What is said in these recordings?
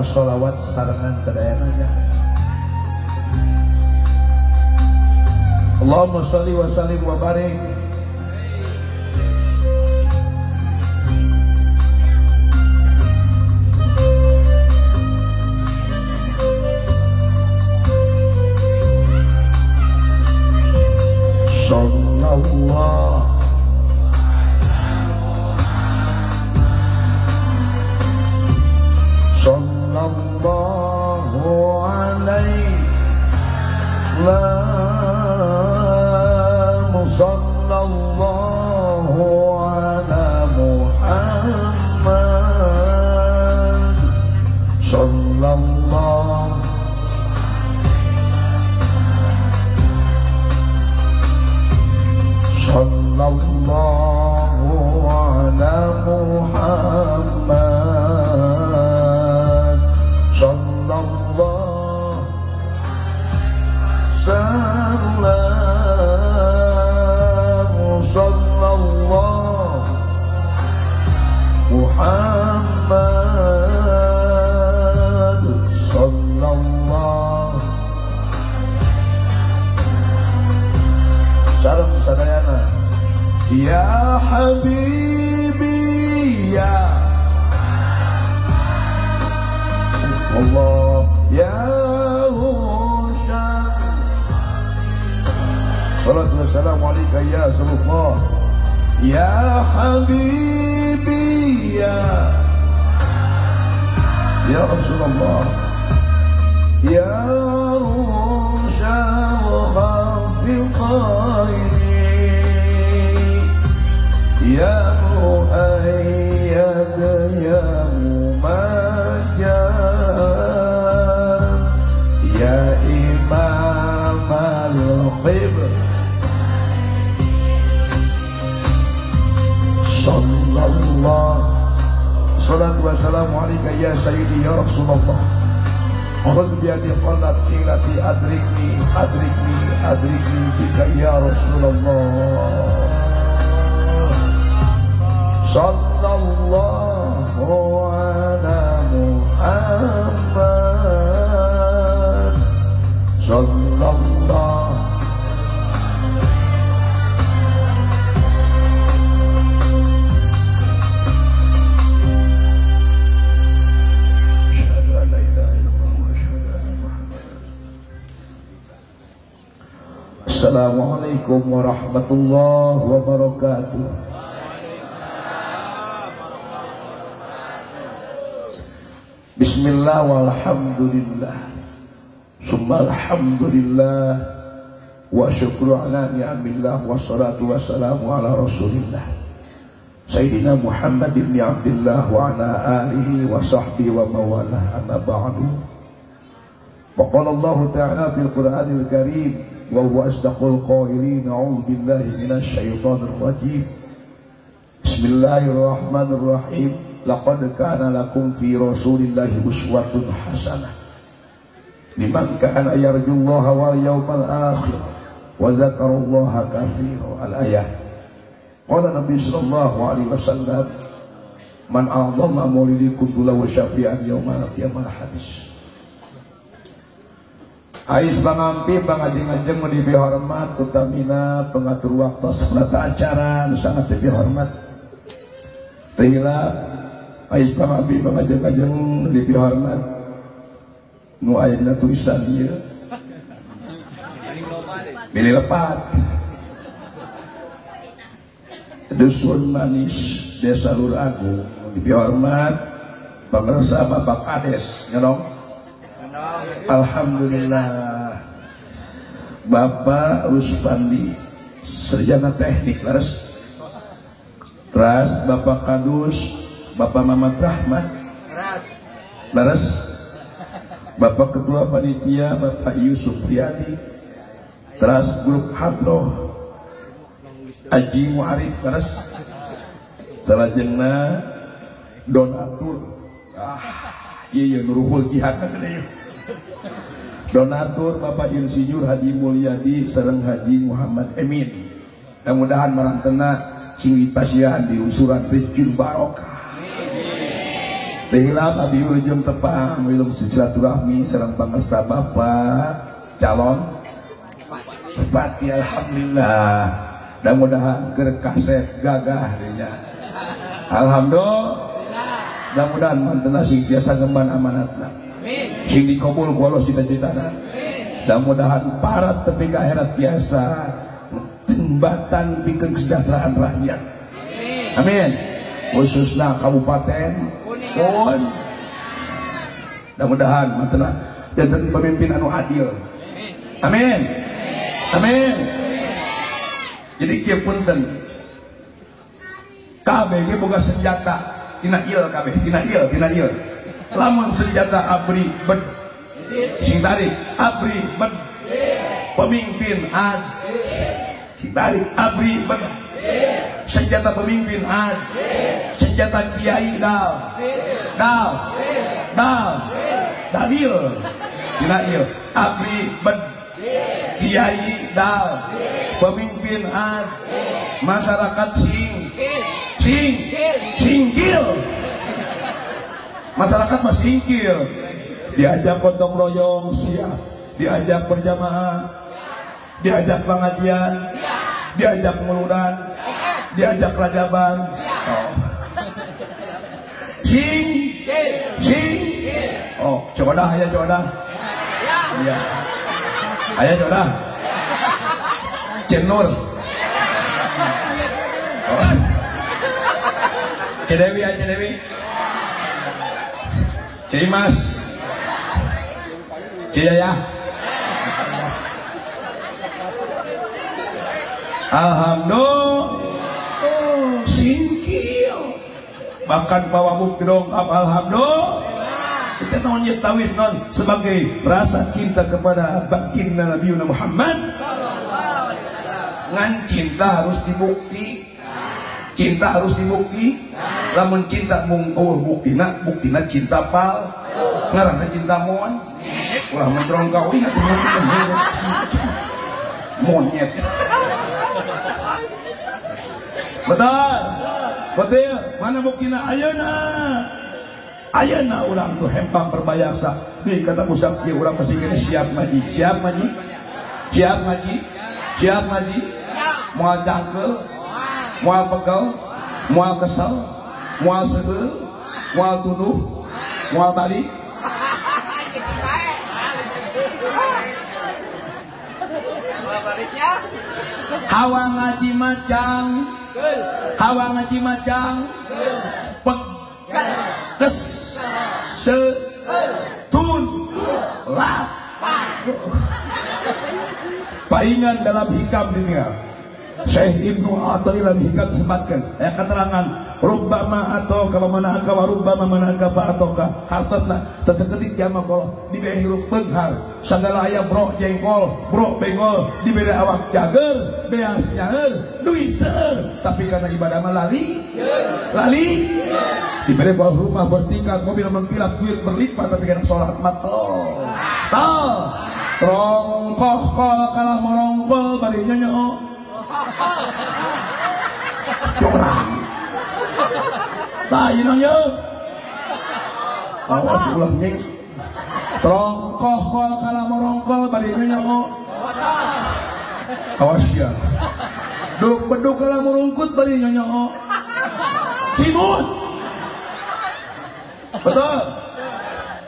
sholawat sarangan sadayananya. Allahumma sholli wa sallim wa barik sallallahu alaihi sallallahu ala Muhammad sallallahu ala Muhammad sallallahu Muhammad sallallahu. Salam sadayana. Ya Habibi ya Allah ya Hushan. Salatu wassalamu alaika ya Rasulullah ya Habibi ya Rasulullah ya Hushan khafiqaini ya Mu'ayyad ya Mumajjad ya Imam al-Qibr sallallahu. Salatu wassalamu alaika ya sayyidi ya Rasulullah. Khudh biyadi qallat qilati adrikni bika ya Rasulullah. Sallallahu ala Muhammad sallallahu. Assalamualaikum warahmatullahi wabarakatuh. Bismillah walhamdulillah summa alhamdulillah wa syukru ala ni'amillah wa salatu wassalamu ala rasulillah Sayyidina Muhammad ibn Abdillah wa ala alihi wa sahbihi wa mawalah amma ba'du. Wa qala Allah ta'ala fil Qur'anil Karim wa huwa asdaqul qailin a'udzu billahi minasy syaithanir rajim. Bismillahirrahmanirrahim. Laqad kana lakum fi Rasulillahi uswatun hasanah liman kana yarjullaha wal yawmal akhir wa dzakarallaha katsiran. Al-ayat. Qala Nabi sallallahu alaihi wasallam man a'dhama maulidikum lahu syafi'an yaumal qiyamah. Hadis. Ais pangampi pangajeng-ajeng meudi hormat utamina pengatur waktu penata acara sangat dihormat. Teulah ais pangampi pangajeng-ajeng meudi hormat nu ayeuna tulisan ieu milih lepat dusun manis desa Lur Agung dihormat pangresa Bapak Kades nyerong. Alhamdulillah Bapak Ruspandi sarjana teknik laras. Terus Bapak Kadus Bapak Mamat Rahmat laras. Bapak Ketua Panitia Bapak Yusuf Riyadi. Terus grup Hadroh Aji Muarif laras. Salajengna donatur iya nuruhul jihad gede. Donatur Bapak Insinyur Haji Mulyadi sareng Haji Muhammad Emin. Mudah-mudahan marantena sing dipasihan di usuran rezeki barokah. Lihilap abdi urujum tepang wilum silaturahmi sareng pangarsa bapak calon bupati. Alhamdulillah. Mudah-mudahan keur kaset gagah dinya. Alhamdulillah. Mudah-mudahan mantena sing biasa ngemban amanatna. Amin. Sing dikabul ku Allah cita-citana. Amin. Mudah-mudahan parat tepi ka akhirat biasa jembatan pikeun kesejahteraan rakyat. Amin. Amin. Khususna Kabupaten Pun. Mudah-mudahan mantena janten pemimpin anu adil. Amin. Amin. Jadi kieu punten. Kabeh ge boga senjata. Tina il kabeh, tina il. Lamun senjata abri bed sing tarik abri bed pemimpin ad sing tarik abri bed senjata pemimpin ad senjata kiai dalil tina il abri bed kiai dal pemimpin ad masyarakat singkil masyarakat mas singkil diajak gotong royong siap, diajak berjamaah, diajak pengajian, diajak muludan, diajak rajaban. Coba dah ya coba dah ya ayo coba dah Cenur Cedewi ya Cedewi Cimas Cijaya. Alhamdulillah singkil bahkan bawa bukti dong alhamdulillah kita namanya tawis non sebagai rasa cinta kepada baginda Nabi Muhammad. Ngan cinta harus dibukti. Cinta harus dibukti. Lamun cinta mung buktina cinta pal. Ngaranna cinta mon. Ulah mencerong kau ingat monyet. Betul. Mana buktina ayeuna urang tuh hempang perbayasa. Nih kata musab kieu urang pasti kene siap ngaji. Moal cangkel, moal pegel, moal kesel, moal segeul, moal tuduh, moal balik. Hawa ngaji macang, kes setun lap paingan dalam hikam dunia. Syekh Ibnu Athaillah hikam sebatkan keterangan rubbama atau kalau mana akawa rubbama mana akaba atau hartosna tersekedik jama kalau diberi hirup benghar segala aya bro jengkol bro bengol diberi awak jager beas nyaeur duit seueur tapi karena ibadah mah lali diberi kalau rumah bertingkat mobil mengkilap duit berlipat tapi karena sholat mah rongkoh kol kalah merongkol bari nyonya curang tak nyonya awas ulah nying rongkoh kol kalah merongkol bari nyonya awas ya duduk beduk kalah merungkut bari nyonya cimut betul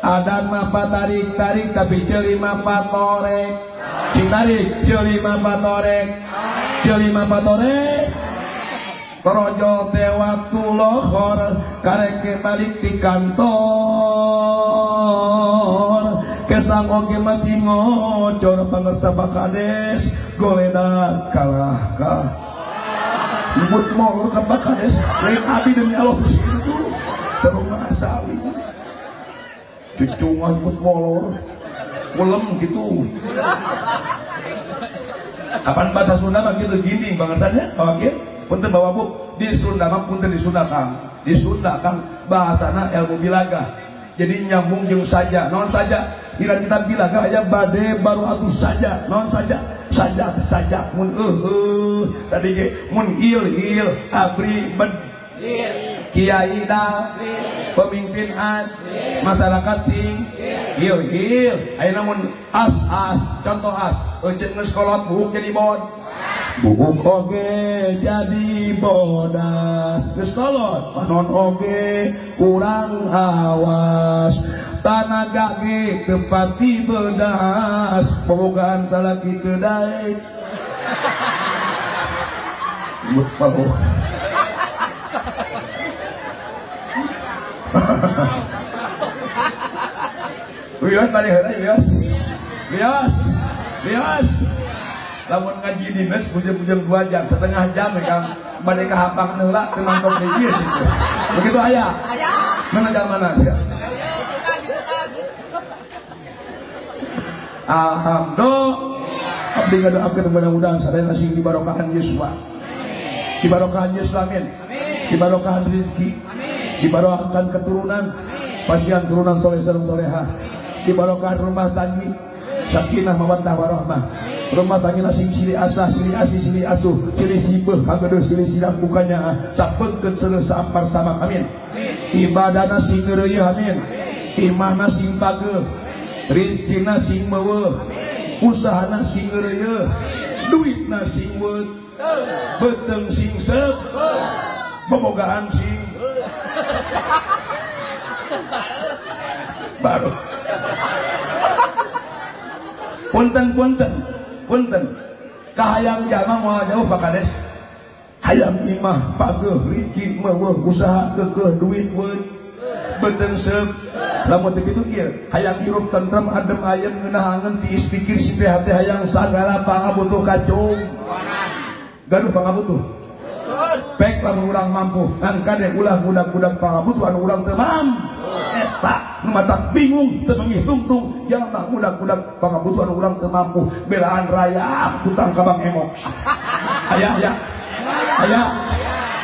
adan mapa tarik tapi ceuli mapa torek cing tarik ceuli mapa torek Projo teh waktu lohor karek balik di kantor kesang oge masih ngocor pangersa bakades goleda kalah nyebut molor ke bakades lain abi demi Allah itu terumah sawi cucu nyebut molor ulem gitu. Kapan bahasa Sunda mah gitu gini bangetannya oke punten bawa bu di Sunda mah punten di Sunda kang bahasana ilmu bilaga jadi nyambung jeung saja non saja bila kita bilaga ya bade baru atuh saja non saja mun tadi ge mun il abri bed kiai da, pemimpin ad, masyarakat sing hil aya namun as contoh as eceuk geus kolot buuk jadi bod buuk oge jadi bodas geus kolot panon oge kurang awas tanaga ge tepati bedas bobogaan salaki teu daek lupa Wios balik heula Wios lamun ngaji dinas bujang-bujang 2 jam setengah jam ya Kang bade ka hapangan heula teu nonton di geus itu begitu aya mana mana sia alhamdulillah abdi ngadoakeun mudah-mudahan sadaya sing dibarokahan Yuswa dibarokahan Yuswa amin dibarokahan rezeki dibarokahan keturunan pasian turunan soleh sareng solehah dibarokahan rumah tangga sakinah mawaddah warahmah rumah tangga sing silih asah silih asih silih asuh silih sibeuh hangeudeung silih silang bukanya sapengkeun seuleuh saapar samak amin ibadahna sing ngeureuyeuh amin imahna sing pageuh rizkina sing meuweuh usahana sing ngeureuyeuh duitna sing weut beuteng sing seuk bobogaan sing baru punten kahayang jalma moal jauh Pak Kades hayang imah pageuh rizki meuweuh usaha keukeuh duit weut beuteng seuk lamun teu kitu kieu hayang hirup tentrem adem ayem ngeunahangeun tiis pikir sipe hate hayang sagala pangabutuh kacung gaduh pangabutuh pek lamun urang mampu ngan kade ulah budak-budak pangabutuh anu urang teu mampu eta nu matak bingung teu menghitung-tung jalma budak-budak pangabutuh anu urang teu mampu belaan raya hutang ka Bang Emok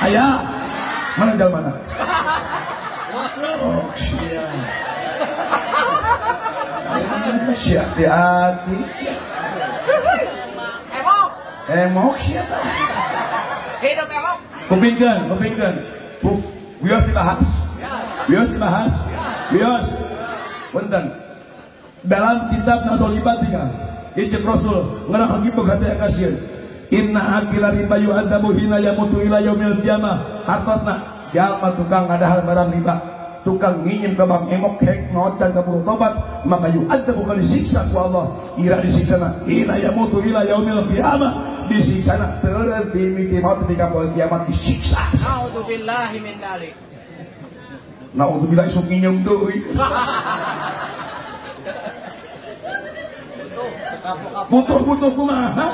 aya mana jalmana oh sia hati-hati emok sia tah hidup emok kupingkeun wios dibahas wios punten dalam kitab Nasolibat tinggal icek Rasul ngarah lagi begate kasieun inna akila riba yu'adzabu hina yamutu ila yaumil qiyamah hartosna jalma tukang ngadahal barang riba tukang nginjem ke Bang Emok hek ngocan ke buru tobat maka yu'adzabu kali disiksa ku Allah ira disiksana hina yamutu ila yaumil qiyamah disiksana teureun di mimiti maut ketika poe kiamat disiksa naudzubillahi min dzalik naudzubillah sok nginjem deui butuh kumaha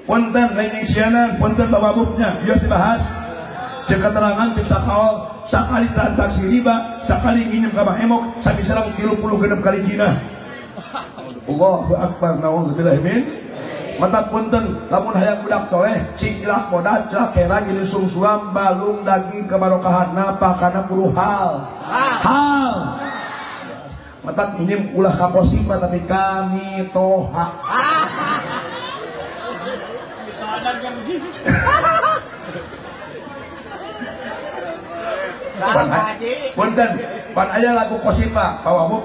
punten lain sianan punten bababuknya bios dibahas cek keterangan cek sakawal sakali transaksi riba sakali nginjem ka Bang Emok sabisareng 36 kali jinah Allahu akbar naudzubillah min mata punten lamun hayang budak soleh ciklak bodas celak kera jadi sungsuam balung daging kebarokahanna pakana puluh hal mata nginjem ulah kaposipah tapi kami toha punten pan aya lagu kosipa pawabuk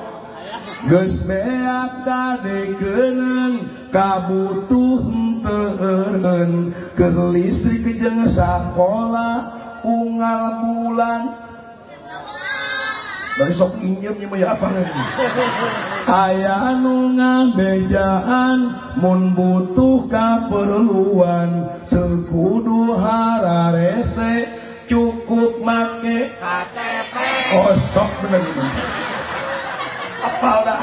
geus beak dadekeun kabutuh teureun keur listrik jeung sakola unggal bulan dari sok injem nya ya apa lagi aya nu ngabejaan mun butuh kaperluan teu kudu hararese cukup make KTP oh sok bener ini apal dah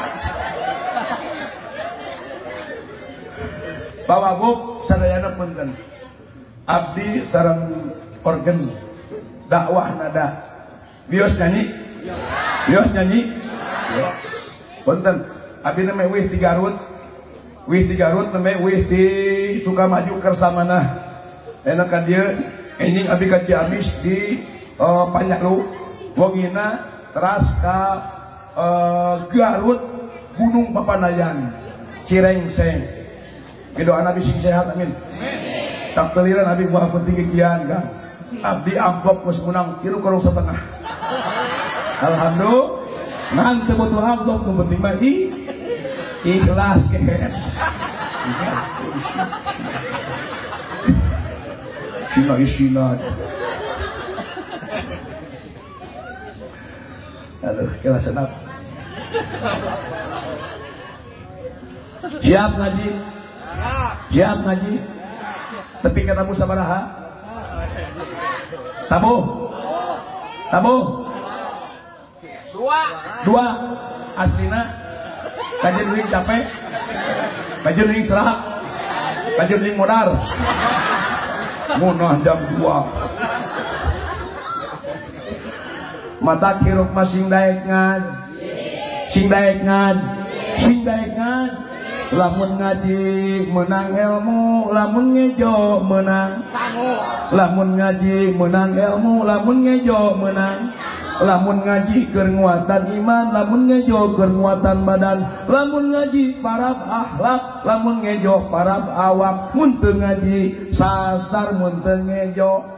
bawa buk sadayana punten abdi sareng organ dakwah nada bios nyanyi punten abdi nama wih ti Garut nama wih ti Sukamaju kersamana enak ka dieu enjing abdi ka Ciamis di Panyalu wongina teras ka Garut Gunung Papanayan Cirengseng gedoan abdi sing sehat amin tak teliran abdi buah penting kian Kang abdi amplop geus menang 3,5. Alhamdulillah. Ngan teu butuh amplop, nu penting mah ikhlas kehead. Sina. Aduh, kira senap. Siap ngaji? Siap ngaji? Tapi katamu sabaraha? Tabuh? Dua. Aslina kajian ring capek, kajian ring serak, kajian ring modar. Munah jam 2. Mata kiruk masing daek ngad. Sing daek ngad. Lamun ngaji menang ilmu, lamun ngejo menang sangu. Lamun ngaji menang ilmu, lamun ngejo menang. Lamun ngaji keur nguatan iman, lamun ngejo keur nguatan badan. Lamun ngaji parab akhlak, lamun ngejo parab awak. Mun teu ngaji sasar, mun teu ngejo.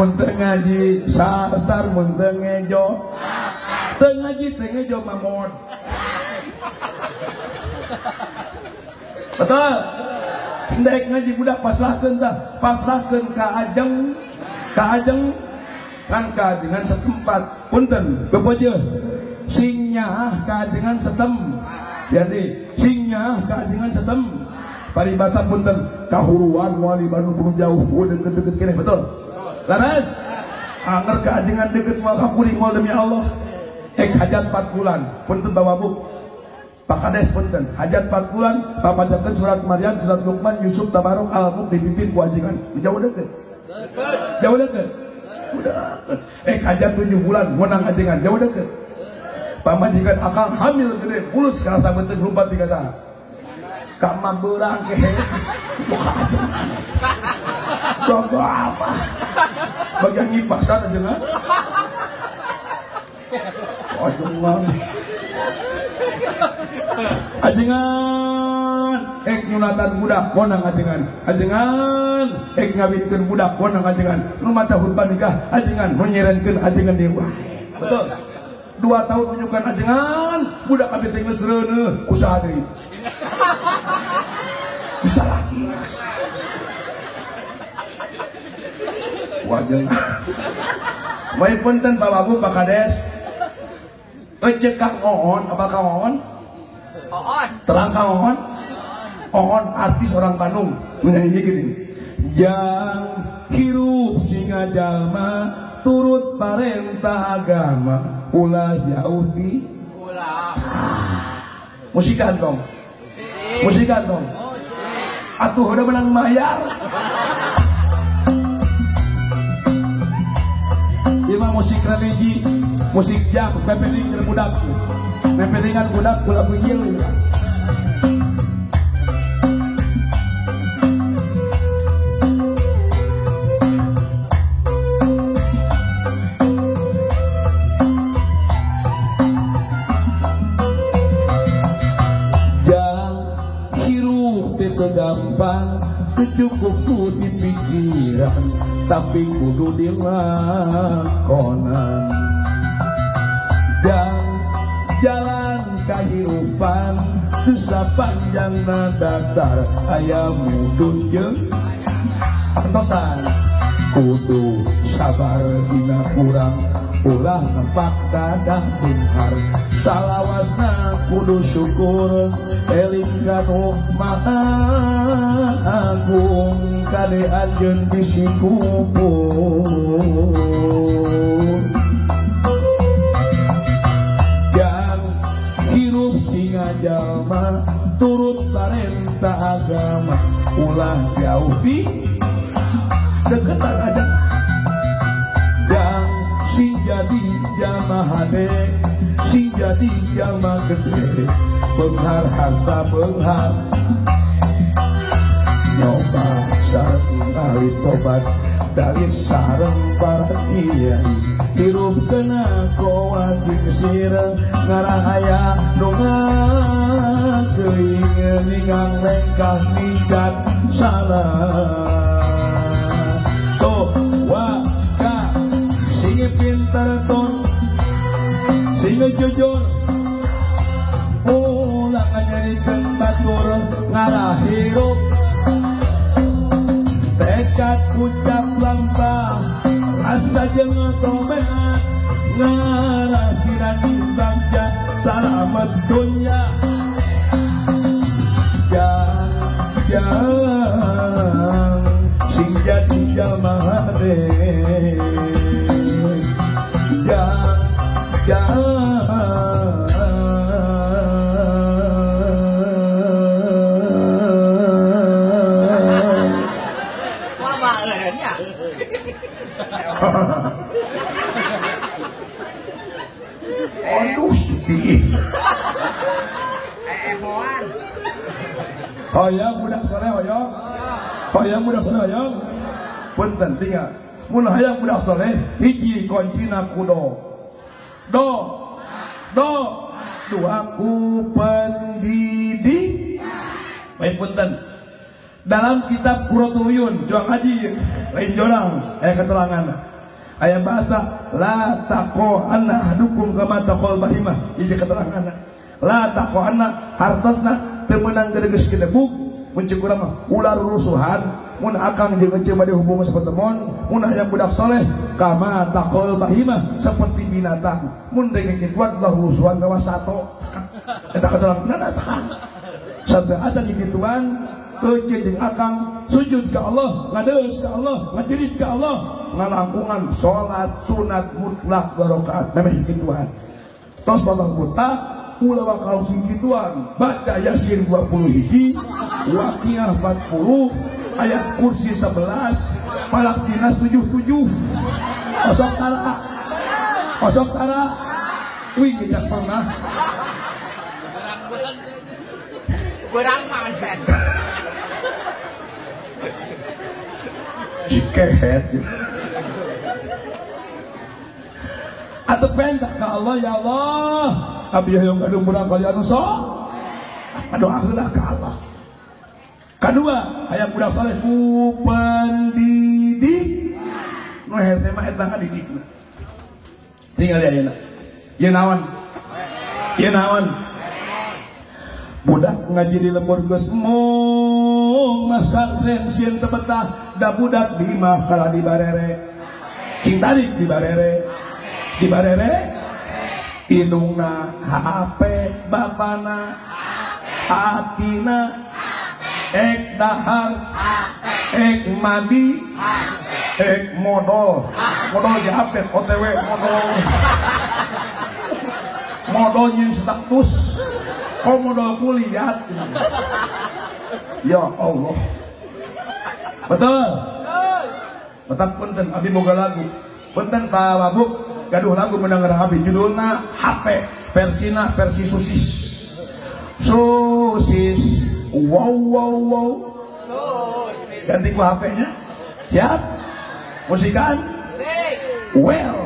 Mun teu ngaji sasar, mun teu ngejo. Teu ngaji teu ngejo mamon. Betul. Daek ngaji budak pasrahkeun tah, pasrahkeun ka ajeng kan kajengan setempat. Punten bepojeun sing nyaah kajengan setem. Jadi sing nyaah kajengan setem. Paribasa punten kahuruan wali Bandung kudu jauh deket-deket keneh, betul. Laras anger kajengan deket moal kapuring moal demi Allah. Hajat 4 bulan. Punten Bapak Bu. Pak Kades punten hajat 4 bulan papajakeun surat Maryam, surat Luqman, Yusuf, Tabarok, Al-Mulk dipimpin ku ajengan. Jauh deket. Udah. Hajat 7 bulan menang ajengan. Jauh deket. Pamajikan akang hamil gede, mulus karasa beuteung lumpat di kasaha. Ka mambeurang kehe. Buka ajengan. Gogo apa? Bagian ngipasan ajengan. Ajengan nyunatan budak wonang ajengan ngawinkeun budak wonang ajengan nu maca hutbah nikah ajengan nu nyerenkeun ajengan dewa. Betul. 2 tahun tunjukkan ajengan budak kabeh teh geus reuneuh usaha deui. Bisa lagi. Wajeng. Bae punten Bapak Bu Pak Kades. Cek Kang Oon, apa Kang Oon? Terang Kang Oon? Oon artis orang Bandung menyanyi gini. Yang hirup singa jalma turut parentah agama ulah jauh di musikan dong. Atuh udah menang mayar. Ima musik religi, musik jam, pepeling ke budak, pepelingan budak kula buyil. Yang hirup itu gampang, kecukup ku di pikiran. Tapi kudu dilakonan dan jalan kehidupan sepanjang datar aya mudun jeung antosan kudu sabar dina kurang ulah nempak dadah bungkar salawasna kudu syukur eling kanu maha agung kade anjeun bisi kubur yang hirup singa jalma turut parentah agama ulah jauh di deketan aja yang si jadi jalma hade si jadi jalma gede benghar harta benghar nyoba satu kali tobat dari sareng para kiai hirup kena koat sireng ngarahaya donga keinget ningang lengkah nikat salah toh asa jeung tobat ngarah kirani bangsa selamat dunia jang sing jadi jamaah deh jang aduh hoyong budak soleh hoyong hoyong budak soleh hoyong punten tinggal mun hayang budak soleh hiji kuncina kudo do dua ku pendidik baik punten dalam kitab Quratul Uyun juang haji lain jorang aya keterangan aya bahasa la taqo anna hadukum kama taqol bahimah hiji keterangan la taqo anna hartosna teu meunang gereges ke debuk mun cek urang mah ular rusuhan mun akang jeung ece bade hubungan sapertemuan mun hayang budak soleh kama taqol bahimah seperti binatang mun dengeng kituan ulah rusuhan kawa sato eta keterangan eta sampai ada gituan ece jeung akang sujud ke Allah ngadeus ke Allah ngajerit ke Allah ngalangkungan sholat sunat mutlak barokaat memang gituan tos Allah buta ulah bakal singkituan baca Yasin 20 hiji Waqiah 40 ayat kursi 11 Falaq Nas 77 osok tara wih tidak pernah berang mangan cikehet atau pentak ke Allah ya Allah abi yang gadung burang kali anu sok doa heula ka Allah kadua hayang budak saleh ku pendidik nu hese mah eta ngadidikna tinggal ayeuna ieu naon budak ngaji di lembur geus mung masarren sieun teu betah da budak di imah kala di barere cing tarik di barere indungna HP bapana atina ek dahar ek madi ek modal di HP OTW modal yang status kok modal kuliah ya Allah betul punten abi boga lagu punten Pak Wabuk gaduh lagu mendengar abi judulna HP versi sosis wow ganti ku HP-nya siap musikan well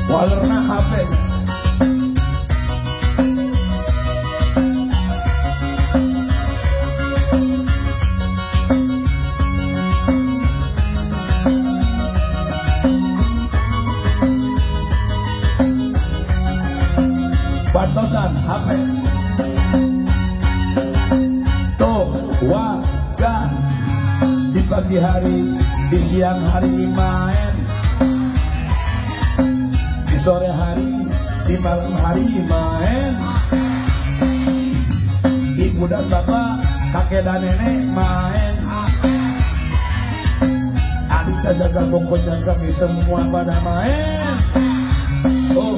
walerna HP bantosan HP tuh warga di pagi hari di siang hari main di sore hari di malam hari main ibu dan bapak kakek dan nenek main adik dan jaga bongkot dan kami semua pada main wow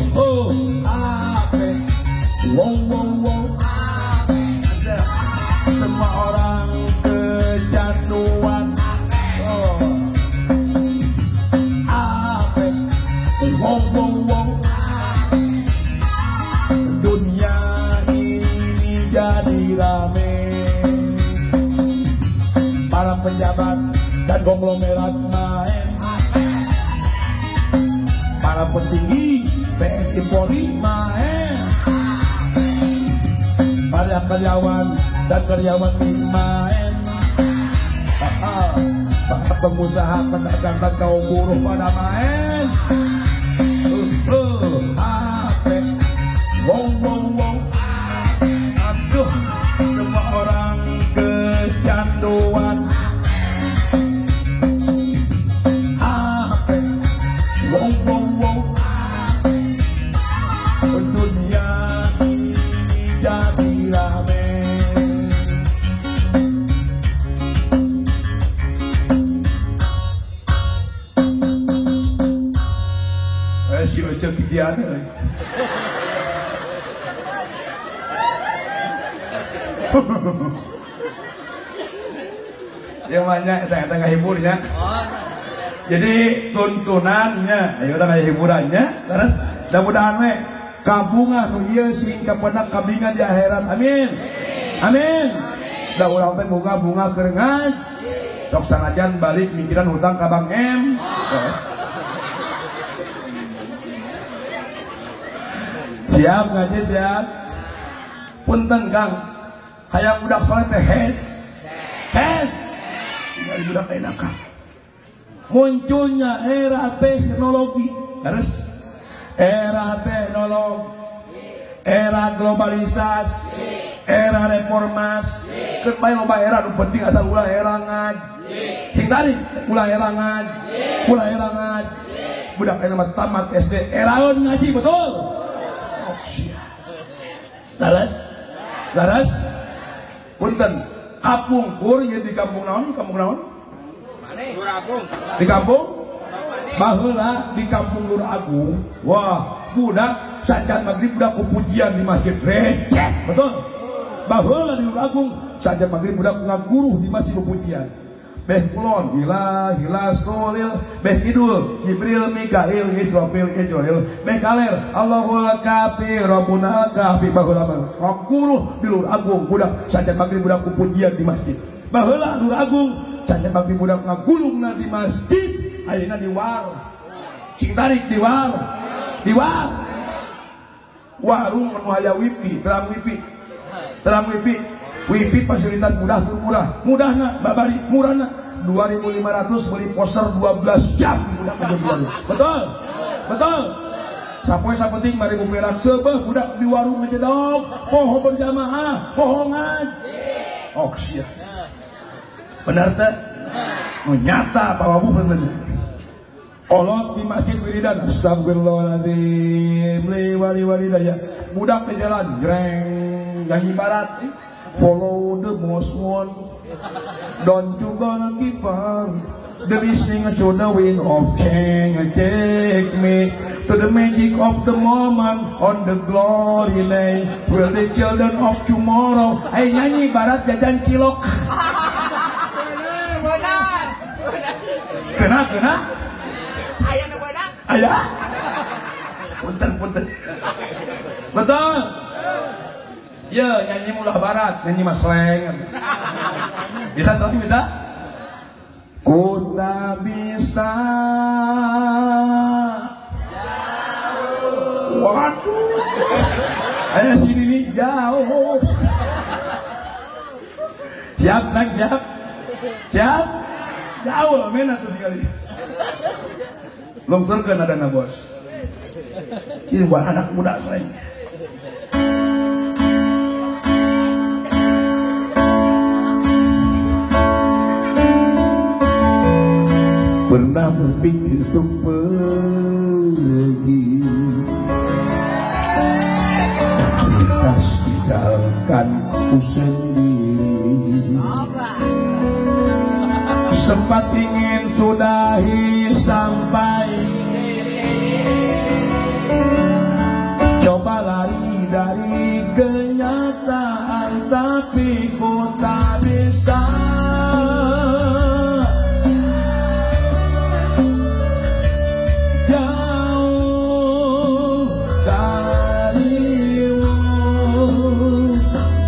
semua orang kecanduan wow dunia ini jadi rame para pejabat dan konglomerat main para petinggi TNI Polri main para karyawan dan karyawati main para pengusaha pedagang dan kaum buruh pada main HP wow aduh semua orang ke cek kijian yang banyak eta ngahiburnya. Jadi tuntunannya ayo udah hiburannya terus mudah-mudahan we kabungan nu ieu sing kapenak kabingan di akhirat. Amin. Amin. Da urang teh boga bunga keur ngaji. Tok sangajan balik mikiran hutang ka Bang M. Siap ngaji siap. Punten Kang. Hayang budak soleh teh hes. Dari budak enak Kang. Munculnya era teknologi, harus era teknologi, era globalisasi, era reformasi. Kerbay loba era nu penting asal ulah era ngaji. Sing tadi ulah era ngaji, Budak enak mah tamat SD, eraon ngaji betul. Oh sia. Laras. Punten, kapungkur ya di kampung naon? Di kampung baheula di kampung Nur Agung. Wah, budak sajan maghrib budak pujian di masjid receh. Betul. Baheula di Nur Agung sajan maghrib budak ngaguruh di masjid pujian. Beh kulon hilas kolil beh kidul Jibril Mikail Israfil Ijrail beh kaler Allahul Kafi Rabbuna Kafi baheula ngaguruh di Nur Agung budak sajan maghrib budak pujian di masjid. Baheula Nur Agung saja bagi budak ngagulung di masjid, ayeuna di war, cing tarik di war, warung anu aya wifi, terang wifi fasilitas mudahna, babari murahna, 2.500 beli poster 12 jam budak menjual, betul. Sapoe sapenting 5.000 perak seubeuh budak di warung ngecedok, poho berjamaah, poho ngaji, sia. Benar tak? Nyata Pak Wabu benar. Olot di masjid wiridan astagfirullahaladzim wali daya budak ke jalan greng nyanyi barat follow the most one don't you gonna give up the listening to the wind of change take me to the magic of the moment on the glory day where the children of tomorrow ayo nyanyi barat jajan cilok. Kena ayah nak benak ayah punten betul ya nyanyi mulah barat nyanyi masleng bisa ku tak bisa waduh ayah sini nih jauh siap jauh mana tuh kali longsorkan ada bos ini buat anak muda lain pernah berpikir untuk pergi lantas tinggalkan ku sendiri sempat ingin sudahi sampai coba lari dari kenyataan tapi ku tak bisa jauh darimu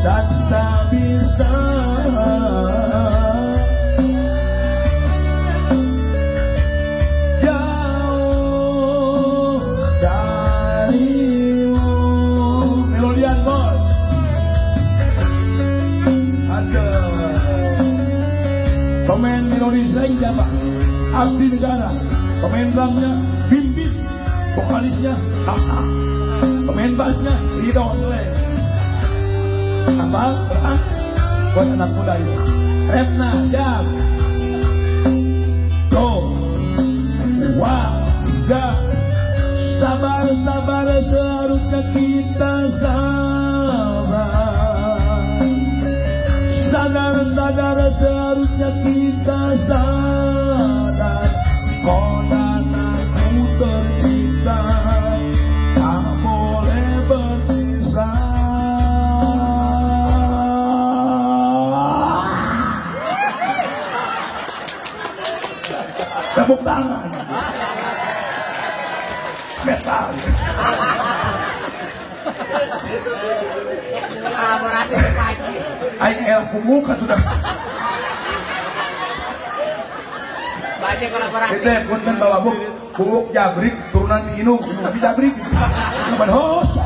dan tak bisa pemain Indonesia yang siapa? Abdi Negara. Pemain drumnya Bim, vokalisnya Aha, pemain bassnya Ridho Saleh. Apa? Buat anak muda itu. Retna Jam. Go. Wah, gak. Sabar seharusnya kita sabar. Sadar seharusnya kita sadar kodan aku tercipta tepuk tangan. Metal. Kolaborasi pagi. Aing elku muka sudah. Baca kolaborasi. Kita punten bawa bubuk jabrik turunan di Inung di jabrik. Bukan host.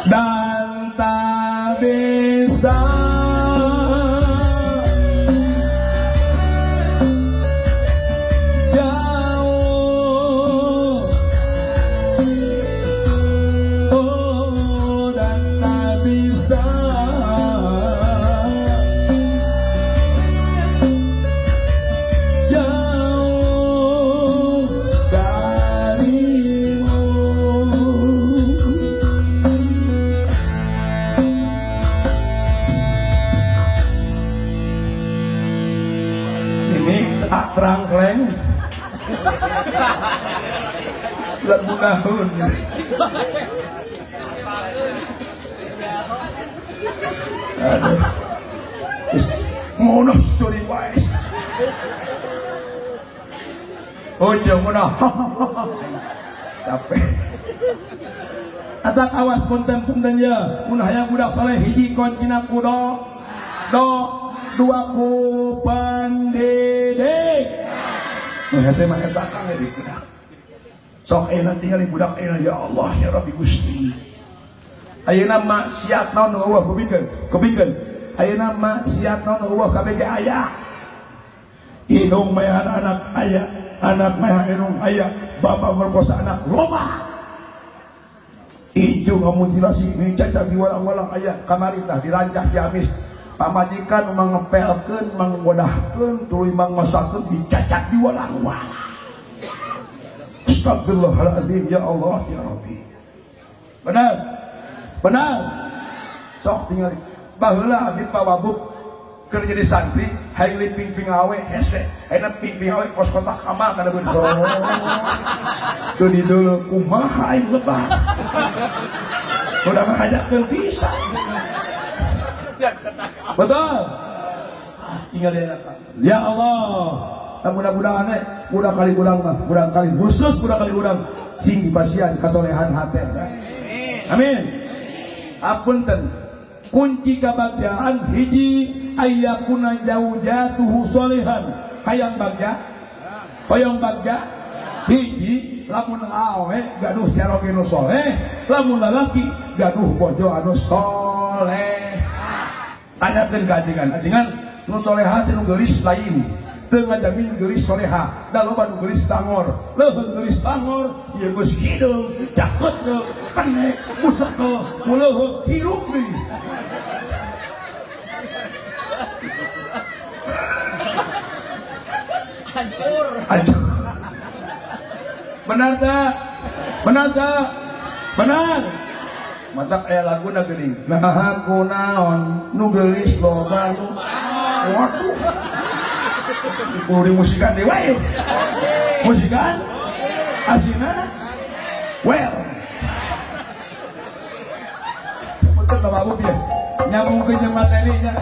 Dan tak bisa jauh, oh dan tak bisa jauh darimu. Terang seleng lagu nahun aduh ngono story wise ojo ngono capek atak awas punten-punten ya mun hayang budak saleh hiji koncina kudo do dua ku pandede saya mah eta kang di budak sok enak tinggal di budak enak ya Allah ya Rabbi Gusti ayeuna maksiat naon nu eueuh kupingkeun ayeuna maksiat naon nu eueuh kabeh aya inung mah anak aya anak mah inung aya bapak merkosa anak loba ijo ngamutilasi ini cacat di walang-walang aya kamari tah dirancah ciamis pamajikan mang ngepelkeun mang ngodahkeun tuluy mang masakeun dicacat di walang-walang. Astagfirullahaladzim ya Allah ya Rabbi. Benar. Benar. Sok tinggal baheula abdi pawabuk keur jadi santri hayang ping-ping awe hese enak ping-ping awe pos kontak amal kana beun teu di deuleu kumaha aing lebah. Udah ngajakeun pisan. Betul. Tinggal dia ya Allah. Mudah-mudahan budak kali urang mah, budak kali khusus budak kali urang sing dipasihan kasolehan hate. Amin. Apunten. Kunci kabagyan hiji ayyakuna jaujatuhu solehan. Hayang bagja. Hoyong bagja. Hiji lamun awe gaduh caroge nu soleh, lamun lalaki gaduh bojo anu soleh. Tanyakeun ka ajengan nu soleha teh nu geulis lain teu ngajamin geulis soleha da loba nu geulis tangor leuheung geulis tangor ieu geus hidung caket pendek busak muleuh hirup deui hancur benar tak benar matak aya laguna geuning nah kunaon nu geulis loba nu waduh kudu musikan deui wae musikan aslina well punten Bapak Abu ya nyambungkeun jeung materinya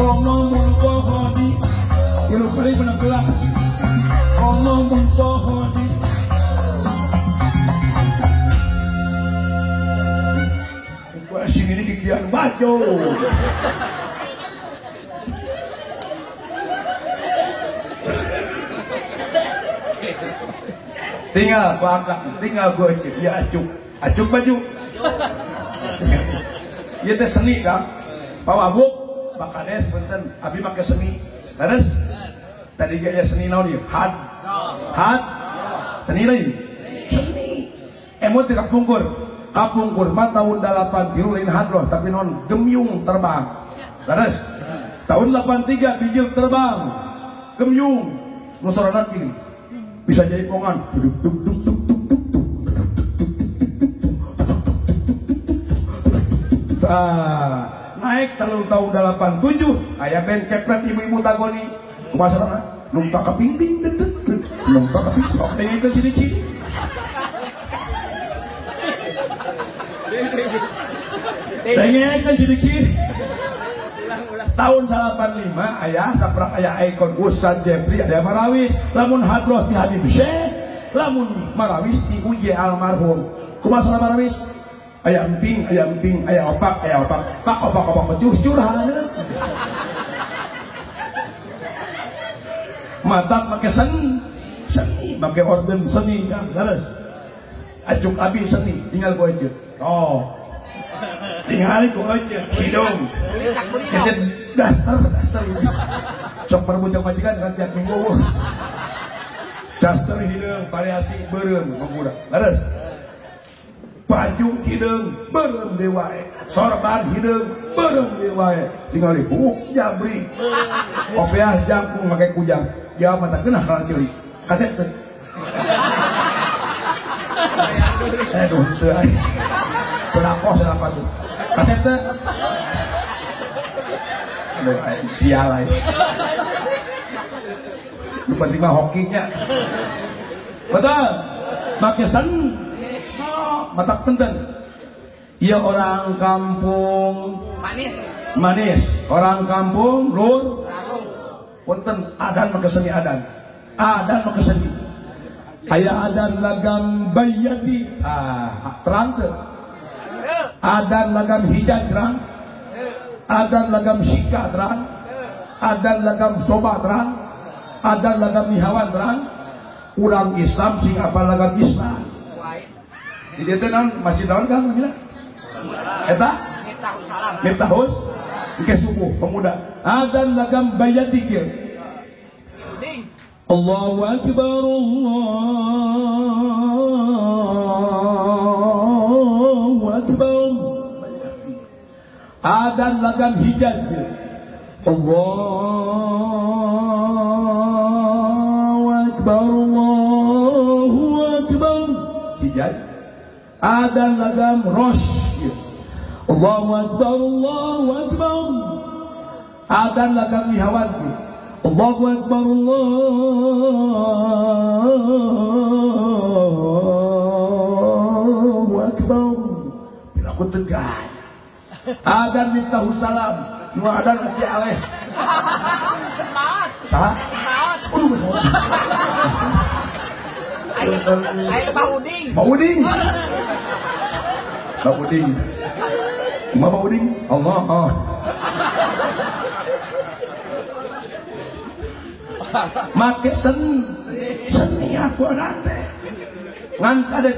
Ngomong pohodi ilu kali 16 ngomong pohodi gua sini dikian bajo tinggal pelakak tinggal gua ya acuk baju ieu teh seni Kang Pak Wabuk bakades punten abi make seni leres tadi gaya seni naon ieu had seni lain seni emot tidak pungkur kapungkur mah tahun 83 lain hadroh tapi non gemyung terbang leres tahun 83 bijil terbang gemyung nu sorana kieu bisa jadi pongan duduk duk duk duk duk duk duk naik terlalu tahun 87 aya band kepret ibu-ibu tagoni kumasana numpak ka pingping dedet numpak ka pingping sok teh itu ciri-ciri dengekeun ciri-ciri tahun 85 aya saprak aya ikon Ustaz Jepri aya marawis lamun hadroh ti Habib Syekh lamun marawis ti Uje almarhum kumaha marawis aya emping aya opak pak opak curhaneun matak make seni make organ seni ya leres ajuk abi seni tinggal ku aja oh tinggal ku aja hidung jadi daster ini cok perbujang majikan kan tiap minggu daster hidung variasi beureum pemuda leres baju hidung beureum deui wae sorban hidung beureum deui wae tinggal buk jabri opeah jangkung make kujang ya mata keunah kana ceulik kaset teh aduh teu ai pelakos apa tuh kaset teh aduh sial ai lu penting mah hokinya betul make seni matak tenten iya orang kampung manis orang kampung lur punten adan make seni adan make seni aya adan lagam bayati terang teu adan lagam hijab terang adan lagam syika terang adan lagam soba terang adan lagam nihawan terang urang Islam sing apal lagam Islam di dieu teh naon masjid naon Kang gila eta Miftahus engke subuh pemuda adan lagam bayati kieu Allahu akbar Allahu akbar adan lagam hijab Allahu akbar hijab adan lagam ros Allahu akbar adan lagam nihawan Allahu akbar Allahu akbar bila aku tegas adan Miftahus salam nu adan aki aleh sah ayo bauding Allah make seni aturan teh ngan kade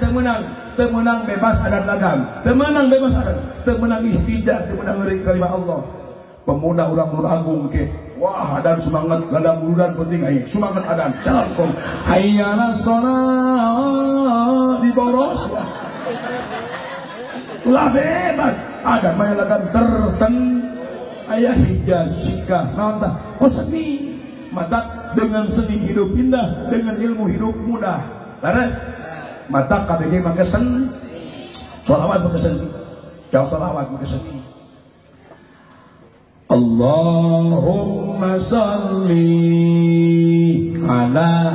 temenang bebas adat lagam temenang bebas adat temenang istijah temenang ngeureun kalimah Allah pemuda urang Nur Agung ke wah adan semangat ladang buludan penting aing semangat adan jalan kong hayyana sholat di boros ulah bebas ada maya lagam terten aya hijab syika naon tah seni mata dengan seni hidup indah dengan ilmu hidup mudah laras mata KBG make seni sholawat make seni jauh sholawat make seni Allahumma salli ala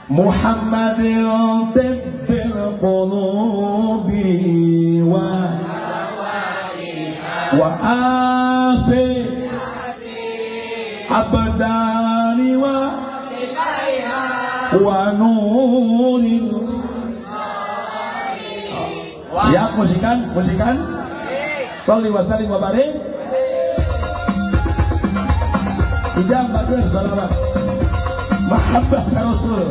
Muhammadin tibbil qulubi wa wa afi abdani wa nuril. Ya, musikan. Sholli wa sallim wa barik. Ijam bagus salawat. Mahabbah ka Rasul.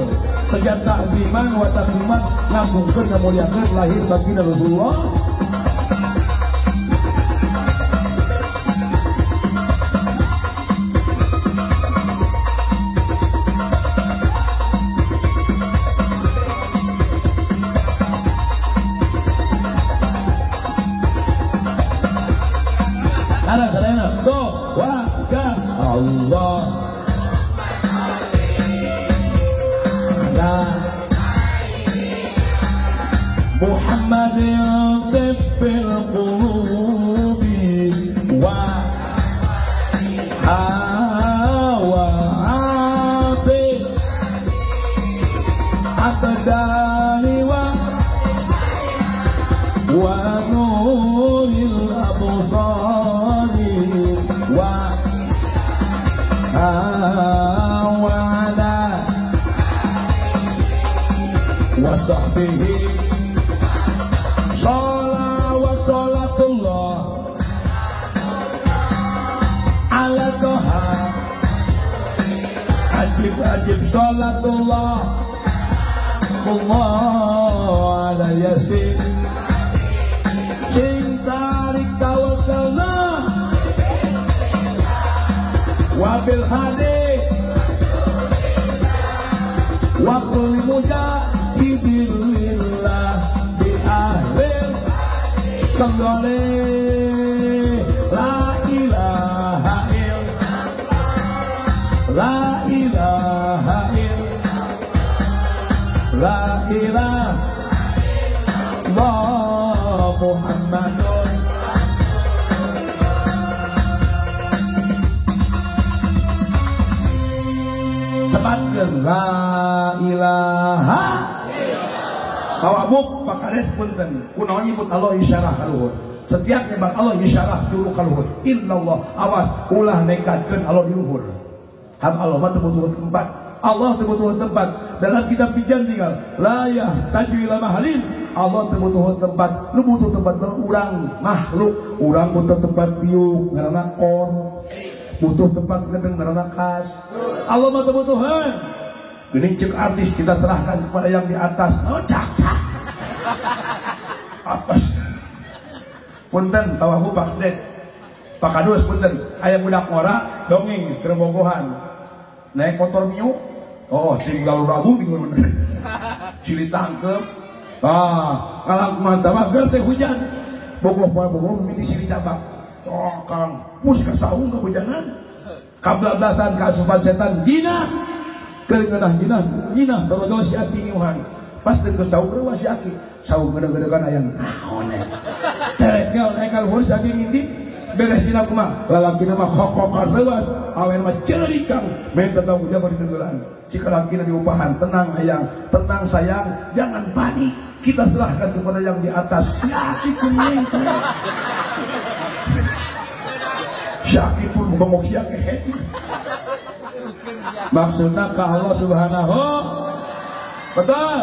Segan ta'ziman wa takriman ngambungkeun ngamuliakeun lahir baginda Rasulullah. Allah Muhammadin tibbil qulubi wa hawaati abdani wa nuril absari wa wa'ala wasahbihi sholatullah ala toha ajib sholatullah Allah ala yasin cinta rikawasalna wabil hadis wa kulli mujahidin lillah bi ahlil sallallahu la ilaha illallah la ilaha illallah Muhammadun la ilaha Kawabuk pakades punten kunaon nyebut Allah isyarah kaluhur setiap nyebut Allah isyarah dulu kaluhur illallah awas ulah nekatkeun Allah di luhur ham Allah mah teu butuh tempat Allah teu butuh tempat dalam kitab Tijan tinggal la yahtaju ila mahalin Allah teu butuh tempat lu butuh tempat urang makhluk urang butuh tempat piuk ngaranna kon butuh tempat gedeng ngaranna kas Allah mah teu butuhan. Geuning ceuk artis kita serahkan kepada yang di atas. Oh, cak. Atas. Punten tawahu Pak Des. Pak Kadus punten. Aya budak ngora dongeng keur bogohan. Naik motor Mio. Oh, tinggal Rabu minggu bener. Cili tangkep. Ngalang kumaha mah keur teh hujan. Bogoh mimiti silih dabak. Oh, Kang, mus ka saung kehujanan. Kablabasan kasupan setan jinah. Keungeunah jinah bawa si aki ngiuhan pas deuk saung reuah si aki saung gede-gedekan aya naon terek naik ka luhur si aki ngintip beres dina kumaha lalakina mah kokokan reuas awen mah ceurikang minta tanggung jawab di negeuran cika lalakina diupahan tenang ayang tenang sayang jangan panik kita serahkan kepada yang di atas si aki kuning si aki pun bengok si aki heti maksudnya ke Allah subhanahu betul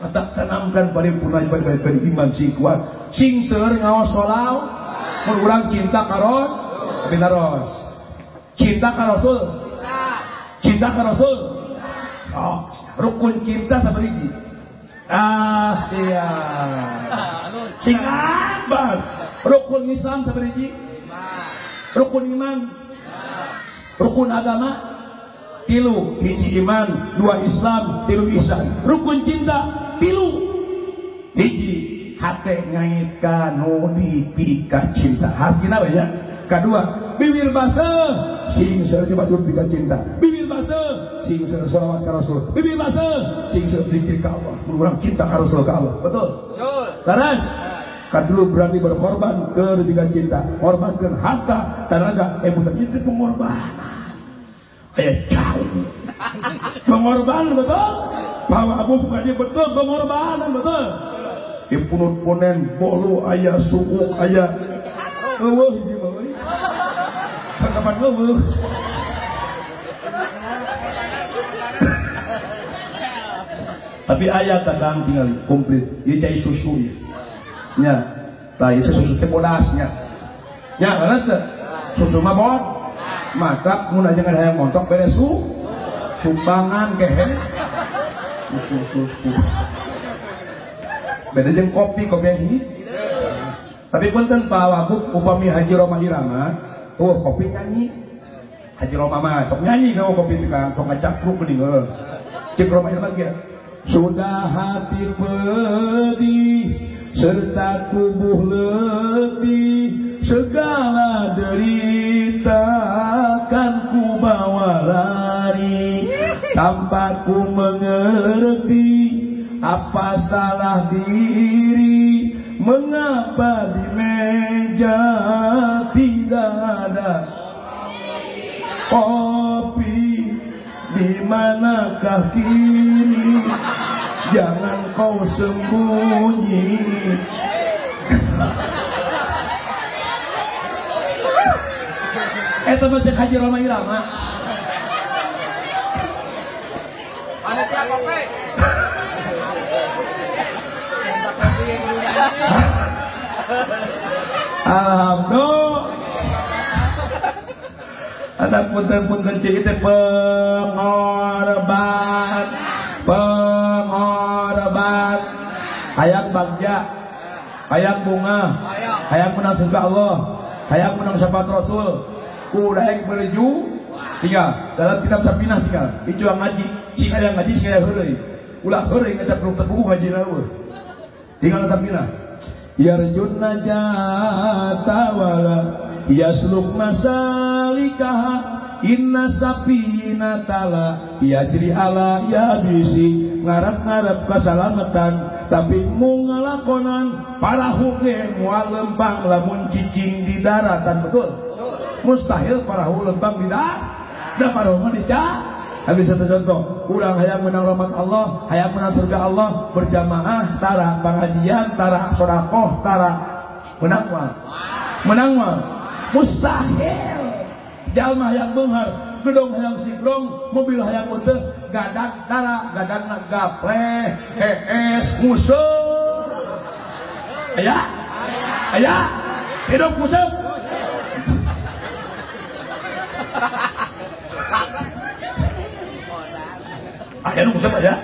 kita tanamkan paripurna pada iman sing kuat sing seueur ngaos sholawat mun urang cinta ka Rasul cinta ka Rasul oh rukun cinta sabariji iya sing abad rukun Islam sabariji rukun iman rukun agama 3 hiji iman 2 Islam 3 ihsan rukun cinta 3 hiji hate ngangitkan nu dipika cinta hartina we nya kadua bibir baseuh sing seueur batur pika cinta bibir baseuh sing seueur shalawat ka Rasul bibir baseuh sing seueur zikir ka Allah urang cinta ka Rasul ka Allah betul laras kadulu berani berkorban keur pika cinta korbankeun harta tenaga muntah itu pengorbanan aya jauh pengorbanan betul bahwa Abu Bakar betul pengorbanan betul ipunut ponen bolu aya suku aya eueuh hiji mah euy. Kapan eueuh. Tapi aya kadang tinggal komplit, ieu cai susu ieu. Nya, tah itu susu teh bodasnya. Nya bener teh. Susu mah bod. Maka mun aja hayang montok beres sumbangan kehe. Susu. Beda jeung kopi hit. Tapi punten Pak Wagub upami Haji Roma Irama, kopi nyanyi. Haji Roma mah sok nyanyi kalau kopi teh kan sok ngacapruk geuning heuh. Cek Roma Irama ge. Sudah hati pedih serta tubuh letih, segala derita akan ku bawa lari, tanpa ku mengerti apa salah diri, mengapa di meja tidak ada kopi, di manakah kini, jangan kau sembunyi. Teman cek Haji Roma Irama. Mana siapa pe? Alhamdulillah. Ada punten-punten cek teh pengorban. Hayang bagja, hayang bunga, hayang menang surga Allah, hayang menang syafaat Rasul. Udah yang menuju tinggal dalam kitab Sabinah tinggal dijual ngaji, si hayang ngaji si hayang heureuy. Ulah heureuy ngaca perlu tepuku ngaji naeuh. Tinggal Sabinah. Yarjun najata wala yasluk masalikaha. Inna sapina tala yajri ala yabisi, ngarap-ngarap keselamatan tapi mu ngalakonan parahu ge moal lempang lamun cicing di daratan. Betul? Mustahil parahu lempang di darat. Da parahu mah dicak. Habis satu contoh, urang hayang menang rahmat Allah, hayang menang surga Allah, berjamaah tara pengajian, tara sedekah, tara menang mah mustahil. Jalma hayang beunghar, gedong hayang sigrong, mobil hayang uteuh, gadak dara, gadangna gapleh, hees, museuh. Aya, hidup museuh. Aya nu museuh aya.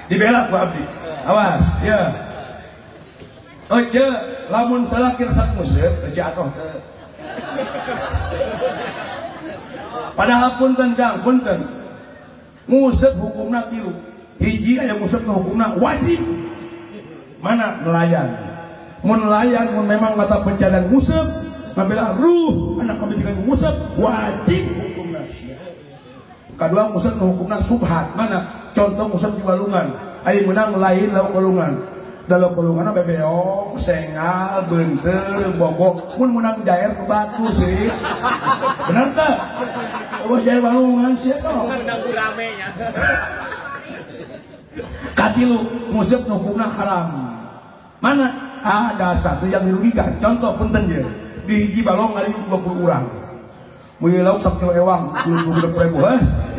Dibela ku abdi. Awas, ya. Oke, lamun salakir sak museuh, teu atoh teu. Padahal punten Kang, punten. Museuh hukumna tilu. Hiji aya museuh nu hukumna wajib. Mana nelayan? Mun nelayan mun memang mata pencarian museuh, ngabela ruh anak pamajikan museuh wajib hukumna. Kadua museuh nu hukumna subhat. Mana? Contoh museuh di Walungan. Aya meunang lain lauk Walungan. Dalam kolongan bebeong, sengal, benter, bogok, mun menang jair ke batu sih. Benar tak? Oh jair balungan sih so. Menang ramenya. Katilu musik hukumna haram. Mana? Ada satu yang dirugikan. Contoh punten je. Di hiji balong kali 20 orang. Mui lauk sak kilo ewang, 20.000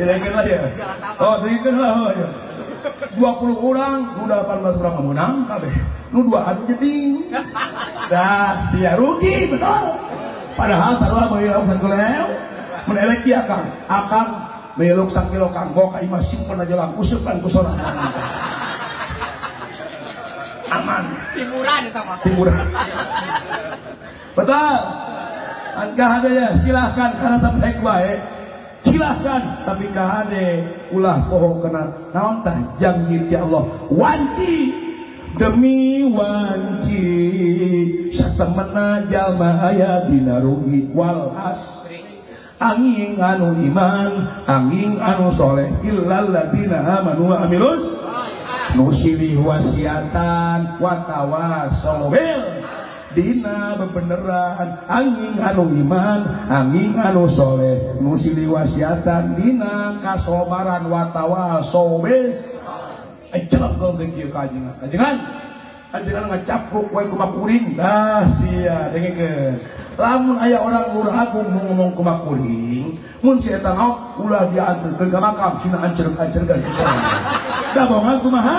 Ilekeun lah ya. Oh, diikeun lah ya. 20 orang, nu 18 orang menang kabeh. Nu 2 anu jeding. Dah sia rugi betul. Padahal sarua meuli lauk 1 kilo. Mun elek ieu Akang meuluk 1 kilo kanggo ka imah simpen aja lang useupan ku sorangan. Aman. Timuran eta mah. Timuran. Betul. Angka ada ya silahkan karena sampai bae. Silahkan tapi kahade ulah poho kena naon tah janggit ya Allah wanci demi wanci satemena jalma aya dina rugi wal asri angin anu iman angin anu soleh illal ladina amanu wa amilus nusilih wasiatan watawasau bil dina bebeneran angin anu iman angin anu soleh nusili wasiatan dina kasobaran watawasau bis celak kau kieu kajengan Ajengan ngacapruk wae kumaha kuring. Nah sia dengekeun. Lamun aya orang lurah agung nu ngomong kumaha kuring, mun si eta naon ulah dianterkeun ka makam sina anceurkeun ku sorangan. Dabongan kumaha?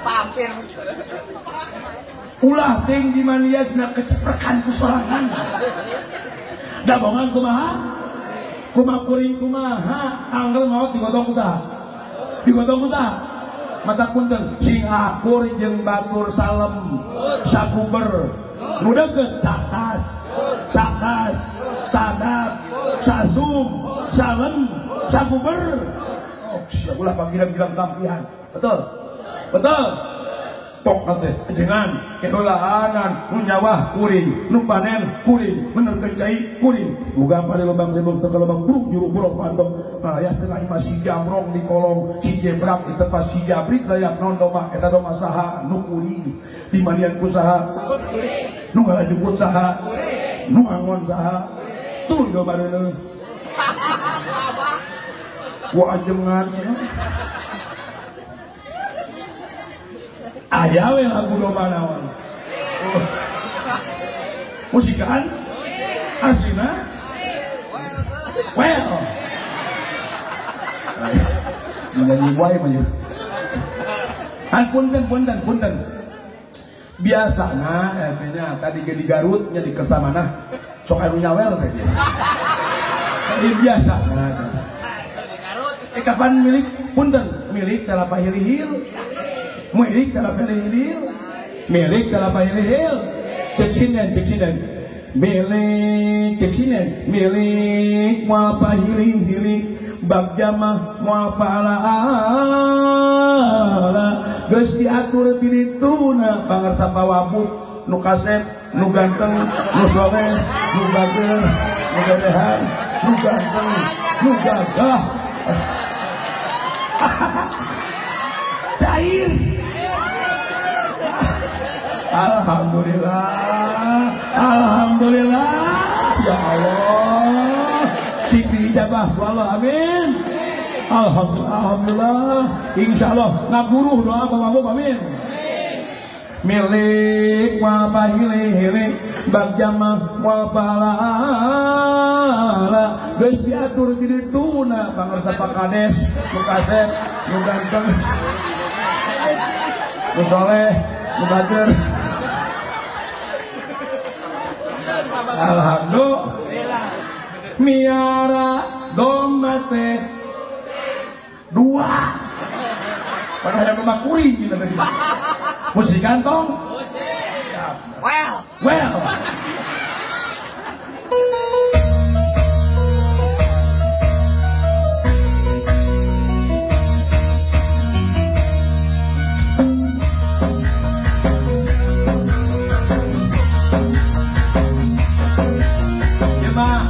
Pampir. Ulah ting di mania sina keceprekan ku sorangan. Dabongan kumaha? Kumaha kuring kumaha? Angger maot digotong ku saha? Digotong ku saha? Mata punten sing akur jeung batur salem saguber nu deukeut sakas sadap sasum salem saguber sia ulah panggilan-gilang tampihan betul pok teh ajengan keheulaanan nu nyawah kuring nu panen kuring menerkeun cai kuring muga pade lobang rebong teu kalobang buruk juru buruk pantong aya tengah imah si jamrong di kolong si jebrak di tempat si jabrik layak non domah eta domah saha nu kuring di manian ku saha nu ngalajukut saha nu angon saha tuluy do bareuneuh ku ajengan aya we lagu domba naon musikan aslina well menyanyi wae mah punten biasana artinya tadi ge di Garut nya di Kersamana sok anu nyawel teh dia tadi biasana kapan milik punten milik tela pahilihil milik tela pahilihil milik tela pahilihil cek sinden milik moal pahilih bagja mah moal paala geus diatur ti dituna pangarsa pawabuk nu kasep nu ganteng nu soleh nu bager nu gadehan nu ganteng nu gagah cair alhamdulillah ya Allah sikri ijabah wallah amin alhamdulillah insyaallah ngaguruh doa bapak amin milik wa pahilih bagja mah wa palala geus diatur di dituna pangarsa pakades nu kasep nu ganteng nu soleh nu bager alhamdulillah miara domba teh dua padahal yang domba kuring gitu tadi musik kantong well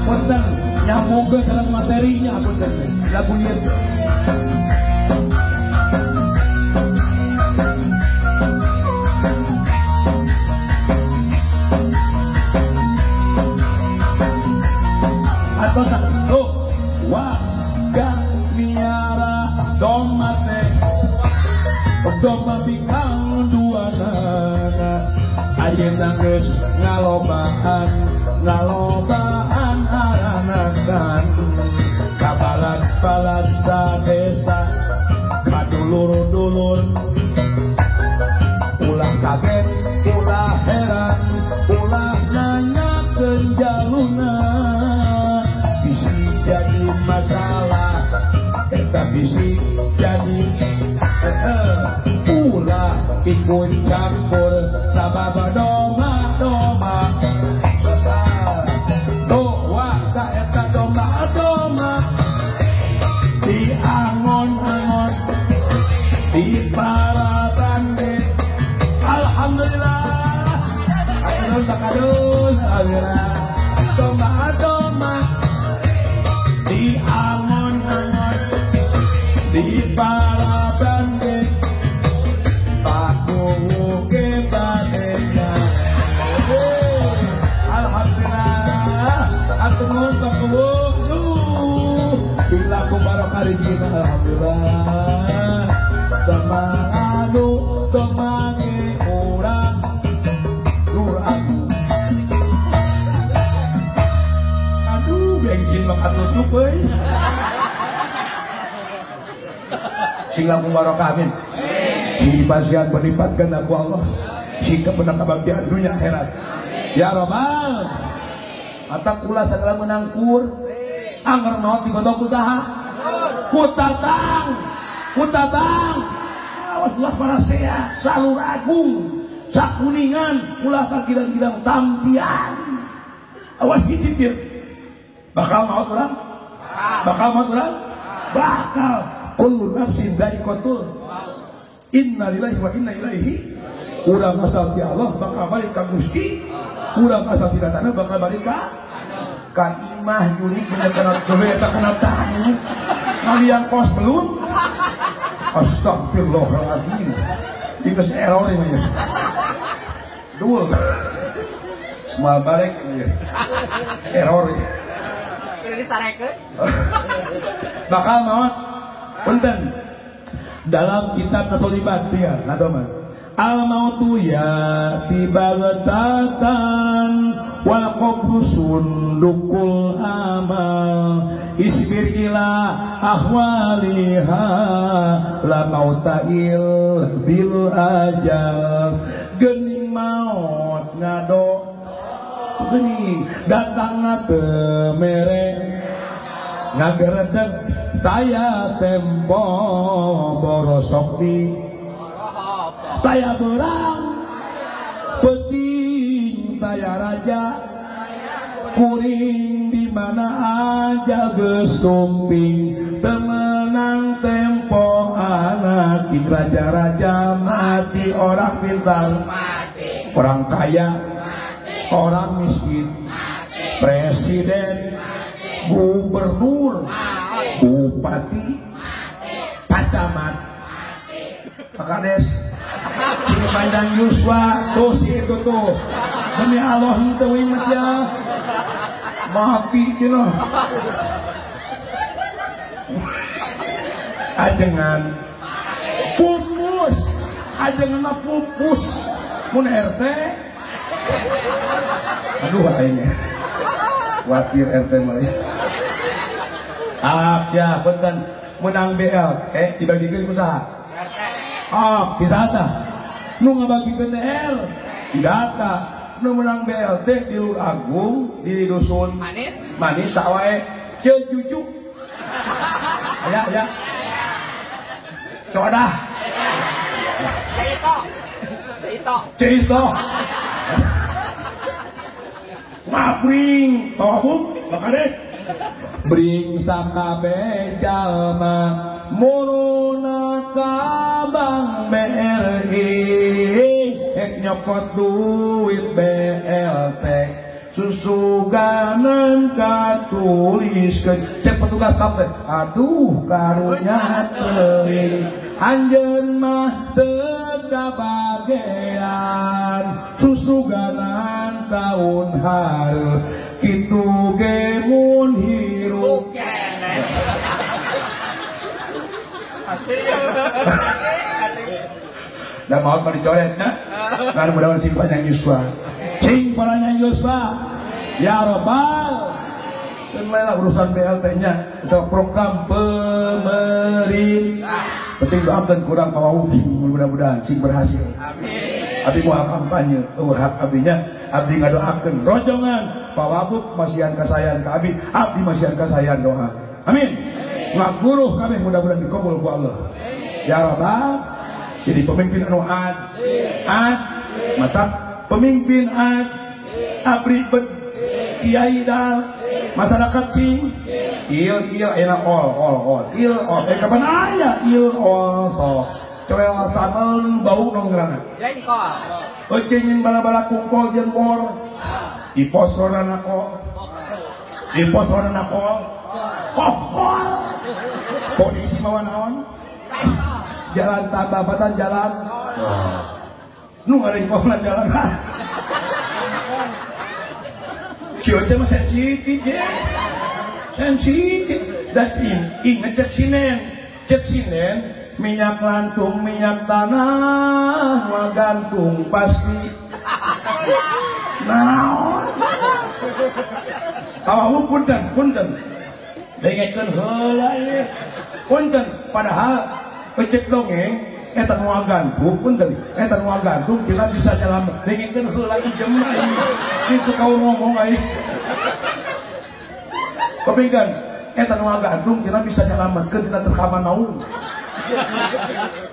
punten nyambung ke dalam materinya punten lagu ieu atau satu warga miara domba teh domba bikang dua nana ayeuna geus ngalobaan aranakan kabalan-balan sa desa kadulur-dulur ulah kaget ulah heran ulah nanyakeun jaluna bisi jadi masalah eta bisi jadi ulah ikut campur sababa doma doa ka eta doma di angon-angon di parabande alhamdulillah ayeuna bakadun awira doma di angon-angon di parabande pakuwu ke badena alhamdulillah atungun pakuwu sila ku barokah rezeki alhamdulillah sama YouTube euy. Sing lamun barokah amin. Dibasian berlipatkan aku Allah. Sehingga pernah kebahagiaan dunia akhirat. Ya Rabbal. Atak ulah segala menangkur. Angger naon digodok usaha. Kutatang. Awas ulah parasea, Salur Agung, Sakuningan, ulah kagirang-girang Tampian. Awas gitu dia. Bakal maut orang? Bakal. Kullu nafsin dha'iqatul. Inna lillahi wa inna ilaihi. Urang asal ti Allah bakal balik ka Gusti. Urang asal ti datana bakal balik ka imah jurik dina kana dewe eta kana tanu. Ngalian kos belut. Astagfirullahaladzim. Itu error ini ya. Dua. Semal balik ya. Error ya. Udah disarekeun. Bakal maut. Punten. Dalam kitab Tasolibat ya, nadoman. Al mautu ya tiba getatan wal qabru sundukul amal isbir ila ahwaliha la mautail bil ajal geuning maut ngado geuning datangna teu mere ngageredeg taya tempo borosok di taya berang peting taya raja kuring di mana aja geus sumping temenang tempo anak raja-raja mati orang pintar mati orang kaya mati orang miskin mati presiden mati gubernur mati bupati mati pacamat mati Pakades ini panjang Yuswa tuh si itu tuh demi Allah itu mas ya maafi gitu ajengan pupus mun RT aduh aingnya khawatir RT mah siapa punten menang BL dibagikeun usaha bisa tah nu ngabagi PTL didata nu menang BLT di Lur Agung di dusun manis sawae cejujuk ya coba Ceito ngabring bawa buk makanya bring sakabe jalma muruna kabang BRI nyokot duit BLT susuganan katulis cek petugas kafe aduh karunya teuing anjeun mah teu kabagean susuganan taun hareup kitu ge mun hirup dan mau dicoret ya karena mudah-mudahan sing panjang Yuswa ya Rabbal dan lainlah urusan BLT nya atau program pemerintah penting doakan kurang pawawuh mudah-mudahan sing berhasil amin abdi moal kampanye hak abdinya abdi ngadoakeun rojongan pawawuh masihan kasayan ka abdi masihan kasayan doa amin ngaguruh kabeh mudah-mudahan dikabul ku Allah ya Rabbal jadi pemimpin anu mata pemimpin abri kiai dal masyarakat sing il enak all kapan aya il all toh coel samel bau nonggrana jengkol euceun bala-bala kungkol jeung bor di pos rona kokol polisi mawa naon jalan tambatan jalan nu ngareng pohon jalan Cioce mah sensitif dan ingat cek sinen minyak lantung minyak tanah gantung pasti naon kawawu punten dengekeun heula ieu. Punten padahal pecek dongeng eta nu gantung punten eta nu gantung kita bisa nyalamet dengekeun heula ijem ai. Kitu kau ngomong ai. Kopingkan eta nu gantung kita bisa nyalametkeun tina terkaman naung.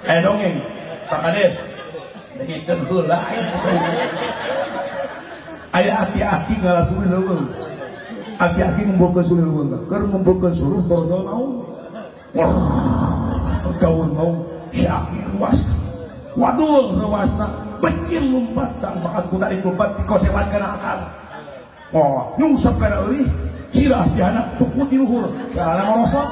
Dongeng Pak Kades dengekeun heula aya hati-hati ngalasun leuweung. Hati-hati ngumpulkeun suruh leuweung. Keur ngumpulkeun suruh borjol naung. Gaul naung syakir was. Waduh rewasna becil lumpat tang bakat ku tarik lumpat dikosewan kana akal. Oh, nyungsep kana eueuh sirah ti anak cukup di luhur. Kana ngorosok.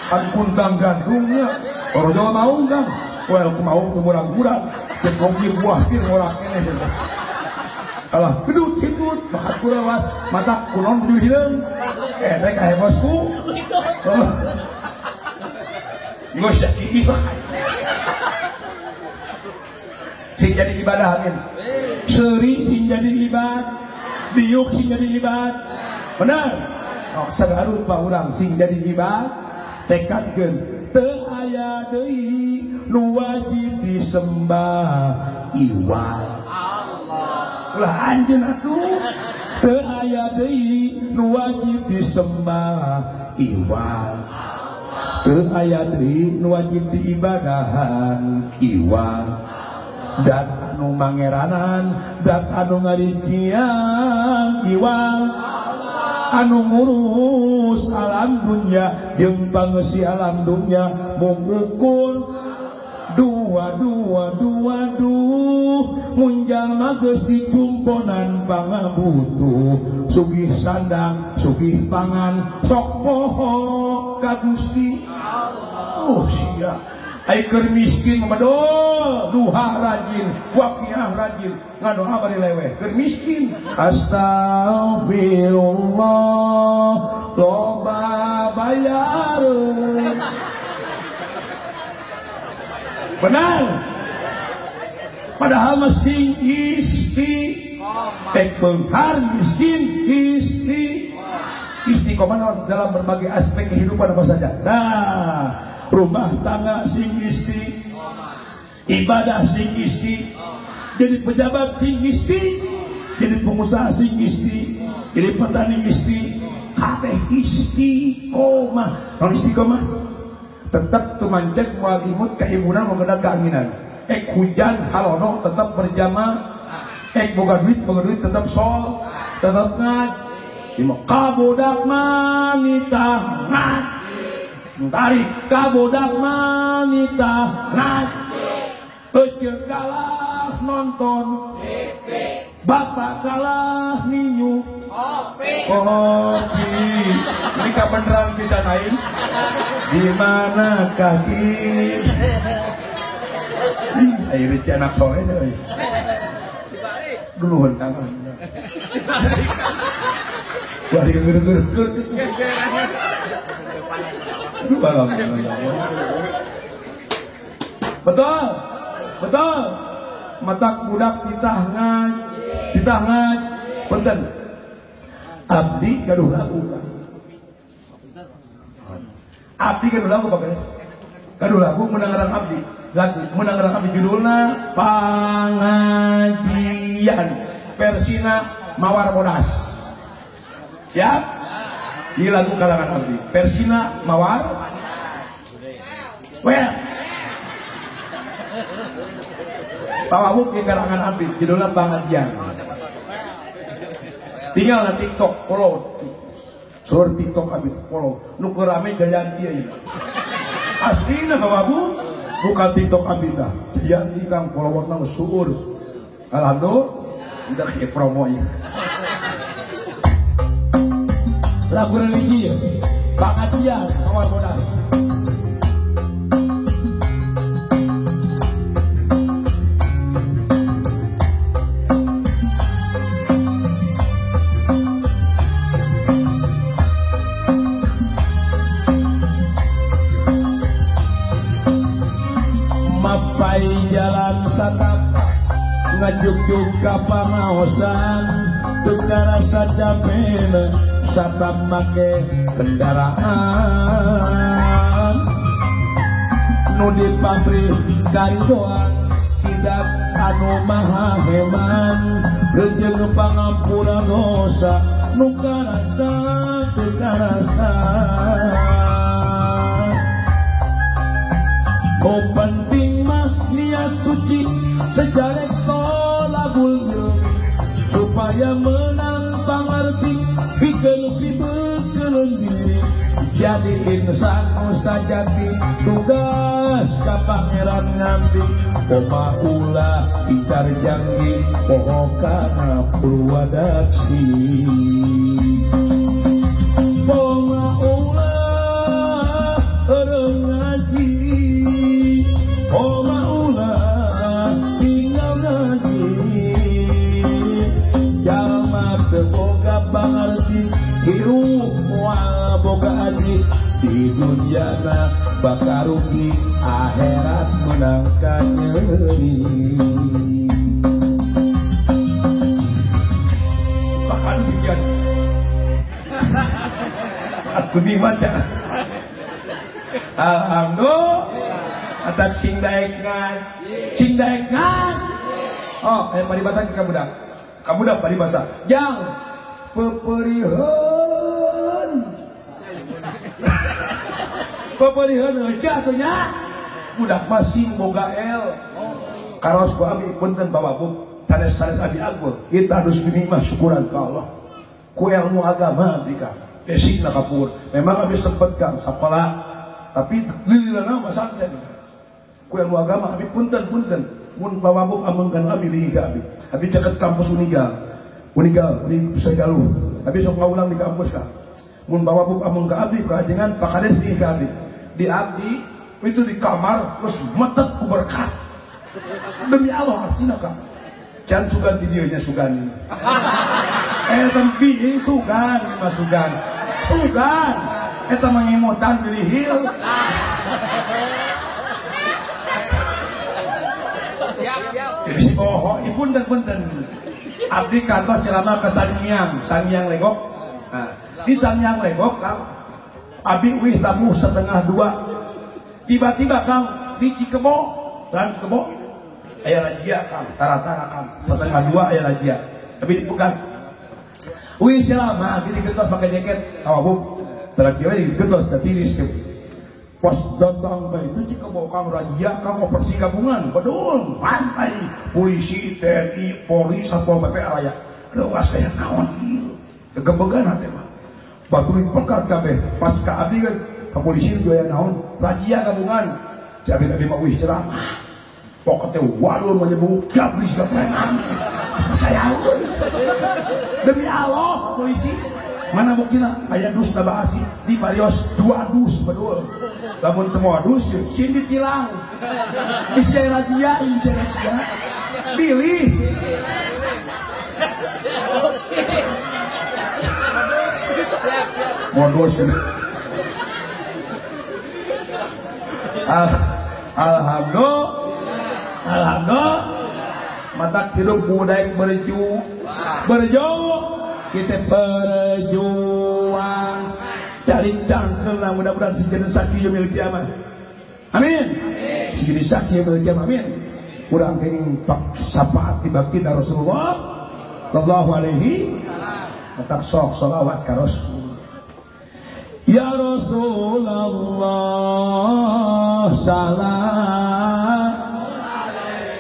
Kan kuntang gantungnya borjol naung kan. Well kumaung teu murang-murang. Jeung kongkir buah pir ngorak keneh. Alah gedut hitut bakat kurawat mata kunon bujur hideung teh kae bosku geus sakit sing jadi ibadah amin seuri sing jadi ibad diuk sing jadi ibad bener sagaru pa urang sing jadi ibad tekadkeun teu aya deui nu wajib disembah iwal ulah anjeun atuh teu aya deui nu wajib disembah iwal teu aya deui nu wajib diibadahan iwal dat anu mangeranan dat anu ngarikian iwal anu ngurus alam dunya jeung pangeusih alam dunya mung ukur dua munjal mages dicumponan pangabutuh sugih sandang sugih pangan sok poho ka Gusti Allah. Sia ai keur miskin madol duha rajin waqiah rajin ngadoa bari leweh keur miskin astagfirullah loba bayareun benar padahal masing istri benghar miskin istri istiqomah dalam berbagai aspek kehidupan apa saja. Nah rumah tangga sing istri ibadah sing istri jadi pejabat sing istri jadi pengusaha sing istri jadi petani istri kabeh istiqomah non istiqomah tetap tumancek mual imut keimunan mengenal keanginan hujan halono tetap berjamaah boga duit tetap sol tetap ngaj kabudak manitah ngaj tarik kabudak manitah ngaj ece kalah nonton bapak kalah niu kopi mereka beneran bisa naik di mana kaki air itu anak soleh deh dulu tangan wah dia ger-ger gitu betul matak budak ditahngaj punten abdi gaduh lagu pakai gaduh lagu menangarang abdi judulna pangajian versina Mawar Modas siap di lagu kalangan abdi versina Mawar well pawabuk di kalangan abdi judulna pangajian tinggal na TikTok follow sur TikTok abdi follow nu rame Jayanti aja aslina pawabuk bukan TikTok abdi dah Jayanti kang followerna suur alhamdulillah udah kayak promo ya lagu religi ya pengajian Mawar Modas mapai jalan satapak ngajuk-juk ka pangaosan teu karasa capena satap make kendaraan nu di pabrik karidoan tidak anu maha heman rejeng pangampura dosa nu karasa teu karasa nu penting mah niat suci sejarek tolabul ilmi supaya menang pangarti pikeun pikeun diri jadi insan nu sajati tugas ka pangeran ngambi koma ulah incar janji poho kana purwadaksi koma ulah eureung ngaji koma ulah tinggal ngaji jalma teu boga pangarti hirup moal boga aji di dunyana bakal rugi akhirat menangkan nyeri bahkan sekian aku dimana alhamdulillah atak sing daekan oh paribasa ke kabudak paribasa jang peperihan aja atunya budak masing boga el karos ku abi punten bawa bu sanes abi aku kita harus mah syukuran ke Allah ku ilmu agama tika basic na kapur memang abi sempet kang sapola tapi lilana masaknya ku ilmu agama abi punten mun bawa bu amun kan abi lihi ka abi caket kampus unigal Segaluh abi sok ngaulang di kampus ka mun bawa bu amun ka abi kajengan pakades di ka abi di abdi itu di kamar terus metet ku berkat demi Allah artinya kan jangan sugan di dieunya sugan ini tempi sugan mas sugan eta mengemotan jadi hil siap jadi si boho ipun dan punten abdi kantos ceramah ke Sangyang Legok nah, di Sangyang Legok kang abi wih tamu setengah 2 tiba-tiba kang di Cikebo aya rajia kang tara-tara kang setengah 2 aya rajia tapi dipegang wih ceramah di getos pakai jaket awabuk terakhir digetos da tiris ke pas datang ke itu Cikebo kang rajia kang operasi gabungan bedul pantai polisi TNI Polri Satpol PP raya rewas aya naon ieu kegembegan hate mah batu pekat kabeh pas ka abdi kan kepolisian juga naon razia gabungan jadi tadi mah wih ceramah pokoknya waduh menyebut gablis gapreman percaya demi Allah polisi mana buktinya aya dus tabahasi di parios 2 dus bedul lamun teu moal dus cin ditilang bisa razia pilih modus alhamdulillah mata hidup budak berjuang kita berjuang cari cangkel lah mudah-mudahan sejenis saksi yang milik kiamat amin sejenis saksi yang milik kiamat amin kurang kenging syafaat dibakti dari Rasulullah sallallahu alaihi tetap sok salawat ka Rasul ya Rasulullah salam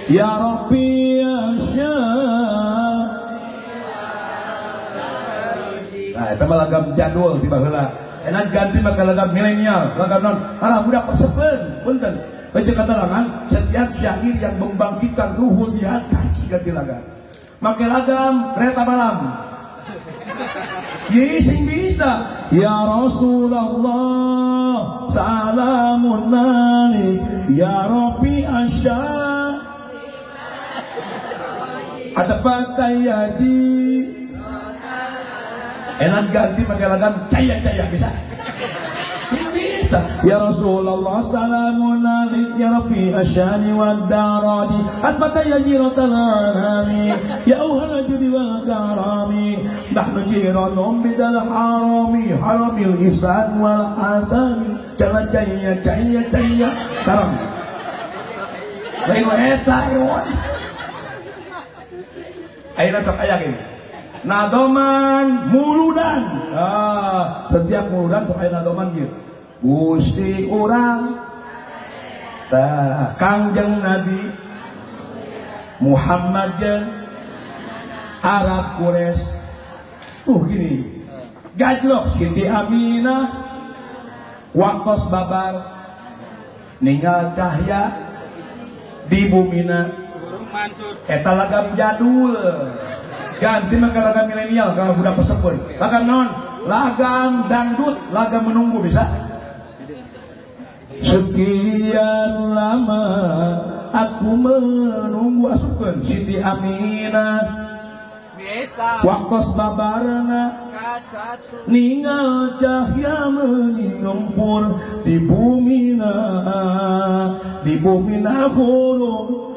ya Rabbi ya Syah nah itu mah lagam jadul di baheula enak ganti maka lagam milenial lagam non alah budak pesepen punten baca keterangan setiap syair yang membangkitkan ruhul jihad kaji ganti lagam make lagam kereta malam sing bisa ya Rasulullah salamun malik ya Rabbi asya ada pakai haji enak ganti pakai lagam caya bisa Ya Rasulullah salamun alaik ya Rabbi asyani wad darani atbata ya jiratal anami ya auhal judi wal karami nahnu jiranum bidal haramil ihsan wal hasani jalan jaya karam lain eta iwan ayeuna sok aya ge nadoman muludan setiap muludan sok aya nadoman gitu Gusti urang Kangjeng Nabi Muhammad jeung Arab Quraisy gini gajlok Siti Aminah waktos babar ninggal cahya di bumina eta lagam jadul ganti maka lagam milenial kalau budak pesepun lagam non lagam dangdut lagam menunggu bisa sekian lama aku menunggu asupkeun Siti Aminah waktos babarna ninggal cahya menyingempur di bumina hurung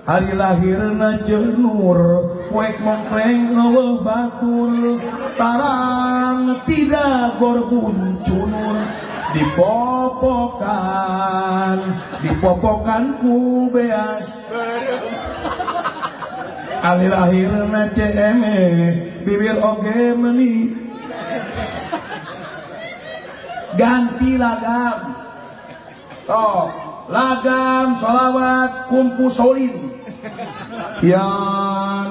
hari lahirna jenur poek mongkleng eueuh batur tarang tidak gorbuncunur dipopokan ku beas hari lahirna ceme bibir oge meni ganti lagam lagam sholawat kumpu solin ya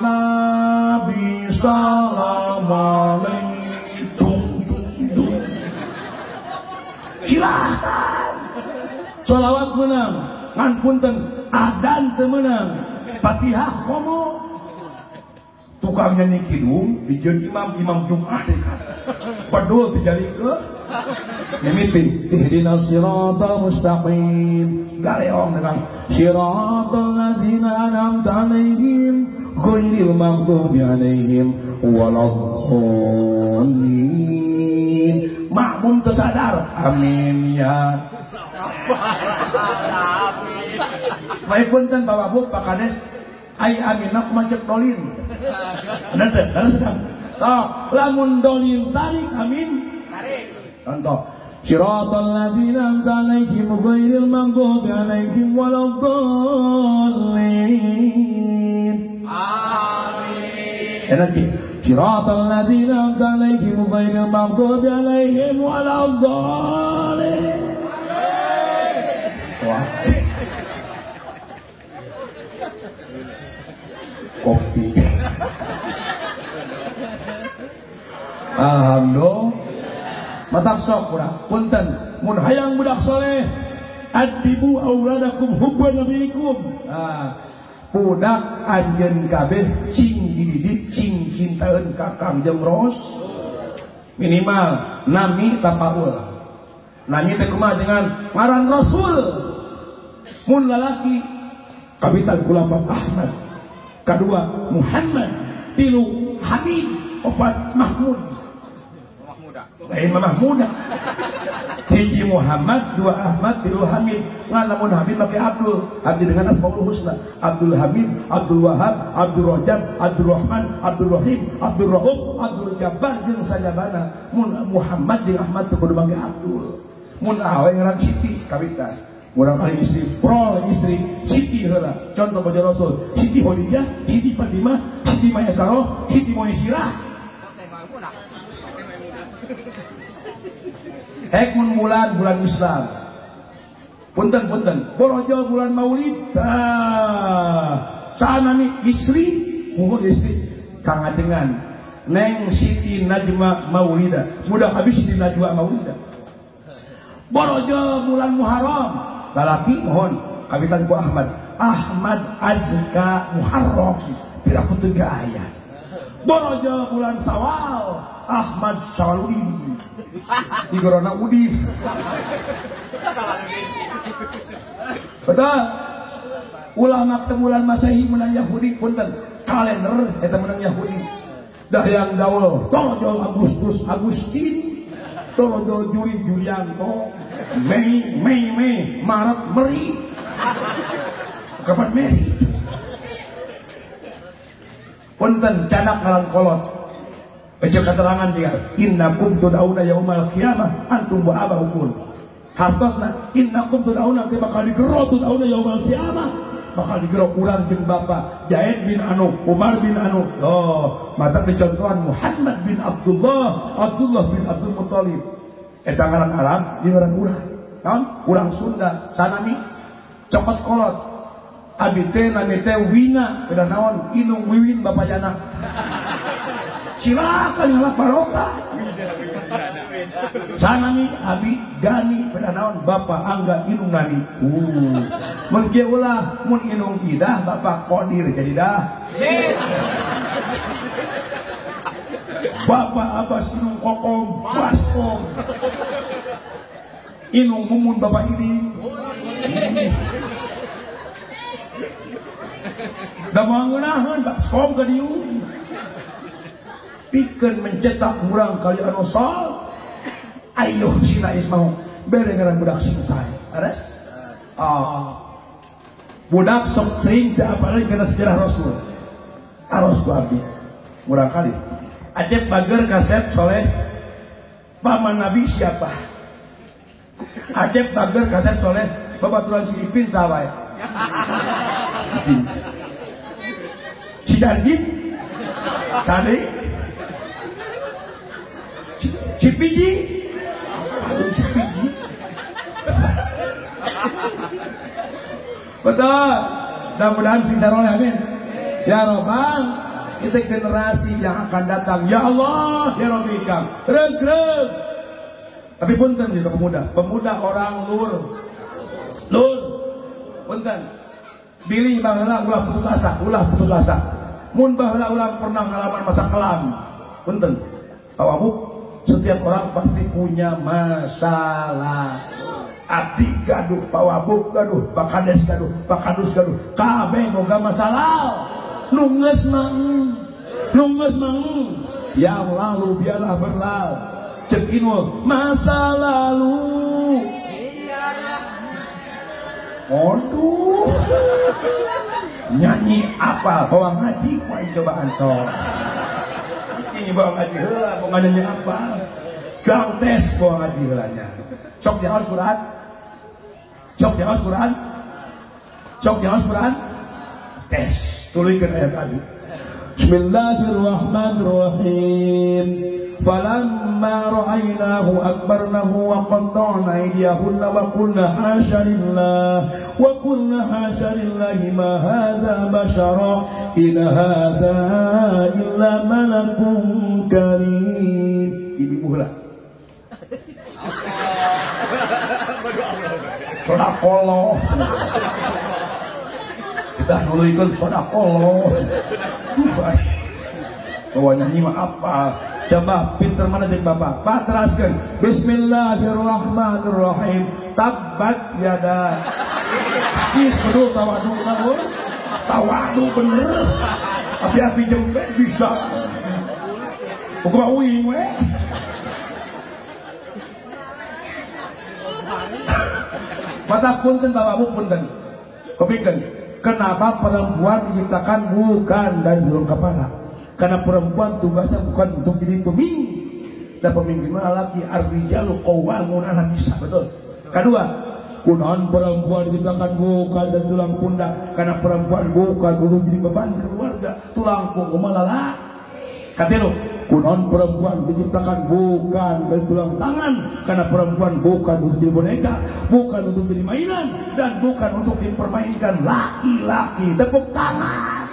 Nabi salam alaikum silahkan sholawat menang ngan punten adan teu meunang Fatihah komo tukang nyanyi kidung dijieun imam Jumat dekat padul dijali ke mimiti ihdinas siratal mustaqim galeong dengan siratal ladzina an'amta 'alaihim ghairil maghdubi 'alaihim waladdallin makmum tersadar amin ya baik punten Bapak Bu Pak Kades ai aminah kumacek dolin bener teh karena sedang lamun dolin tarik amin tarik contoh siratal ladzina an'amta 'alaihim ghairil maghdubi 'alaihim waladdallin amin enak siratal ladzina an'amta 'alaihim ghairil maghdubi 'alaihim waladdallin wah kopi alhamdulillah matak sok kurang punten mun hayang budak soleh adibu auladakum hubban nabiikum budak anjeun kabeh cing dididik cing cintaeun ka Kangjeng Ros minimal nami tapaul nami teh kumaha dengan ngaran Rasul mun lalaki kabitan kulapan Ahmad kedua Muhammad tilu Hamid opat Mahmud lain Mahmuda hiji Muhammad dua Ahmad tilu Hamid ngan lamun Hamid make Abdul abdi dengan asmaul husna Abdul Hamid Abdul Wahab Abdul Rajab Abdul Rahman Abdul Rahim Abdul Rauf Abdul Jabbar jeung sajabana mun Muhammad jeung Ahmad teu kudu make Abdul mun awe ngaran Siti kawitan urang kali istri pro istri Siti heula contoh baca Rasul Siti Khadijah Siti Fatimah Siti Mayasarah Siti Moisirah mun bulan Islam punten borojo bulan Maulid saanami istri muhun istri kangajengan Neng Siti Najma Maulida mudah habis Siti Najwa Maulida borojo bulan Muharram lalaki mohon kabitan ku Ahmad Azka Muharram tidak kutu gaya borojo bulan Sawal Ahmad Syawaludin di Gorona Udin betul ulama bulan Masehi menang Yahudi punten kalender eta menang Yahudi dah yang gaul tolong Agustus Agustin tolong Juli Julianto Mei Maret Meri. Kapan Meri? Punten canak ngaran kolot. Baca keterangan dia, innakum tud'auna yaumal qiyamah antum wa abahukum. Hartosna innakum tud'auna ke bakal digero tud'auna yaumal qiyamah. Bakal digero urang jeung bapa Zaid bin Anu, Umar bin Anu. Oh, mata dicontohan Muhammad bin Abdullah, Abdullah bin Abdul Muthalib. Eta ngaran Arab, ieu ngaran urang. Naon? Urang Sunda, sanami cokot kolot. Abi teh nami teh Wina, beda naon? Inung Wiwin bapayana. Silakan ngalah barokah. Sanami Abi Gani beda naon? Bapak Angga Inung Gani. Mun kieu ulah mun Inung Idah Bapak Qadir jadi dah. Bapak Abbas Inung Kokom Baskom. Inung Mumun Bapak ini. Da mangunaheun Baskom ka dieu. Pikeun mencetak murang kali anu sol. Ayo sina ismau bere ngaran budak singtai. Ares? Budak sok sing teh apalagi kana sejarah Rasul. Aros ku abdi. Murang kali. Acep bager kasep soleh paman Nabi siapa? Acep bager kasep soleh babaturan si Ipin sawae. Si Dargin tadi Cipiji betul. Mudah-mudahan sing saroleh amin ya Robbal. Kita generasi yang akan datang ya Allah ya Rabbi kang reg. Tapi punten juga pemuda orang lur punten pilih baheula ulah putus asa mun baheula ulah pernah ngalaman masa kelam punten Pak setiap orang pasti punya masalah. Abdi gaduh, Pak Wabuk gaduh, Pak Kades gaduh, Pak Kadus gaduh, kabeh boga masalah. Nungges mang, yang lalu biarlah berlalu. Cek inul masa lalu. Aduh, nyanyi apa? Bawa ngaji, kau cobaan sok. Ini bawa ngaji heula, bawa nyanyi apa? Gang tes bawa ngaji heulanya. Sok jangan Quran. Sok jangan Quran. Tes. Tuliskan ayat tadi. Bismillahirrahmanirrahim. Falamma ra'aynahu akbarnahu wa qatta'na aydiyahunna wa qulna hasya lillahi ma hadza bashara in hadza illa malakun karim. Ibu heula. Sodakoloh. Dah dulu ikut sodakoloh. Bawa nyanyi mah apa? Coba pinter mana jadi bapak? Pak teraskan. Bismillahirrahmanirrahim. Tabbat yada. Kis betul tawadu kamu. Tawadu bener. Tapi jempet bisa. Bukan uing weh. Mata punten bapakmu punten. Kepikir kenapa perempuan diciptakan bukan dari huruf kepala? Karena perempuan tugasnya bukan untuk jadi pemimpin. Dan pemimpin mana lagi ar-rijalu qawwamun 'ala nisa. Betul. Kedua, kunaon perempuan diciptakan bukan dari tulang pundak? Karena perempuan bukan untuk jadi beban keluarga. Tulang punggung malah. Katilu, kunaon perempuan diciptakan bukan dari tulang tangan, karena perempuan bukan untuk jadi boneka, bukan untuk jadi mainan, dan bukan untuk dipermainkan laki-laki. Tepuk tangan.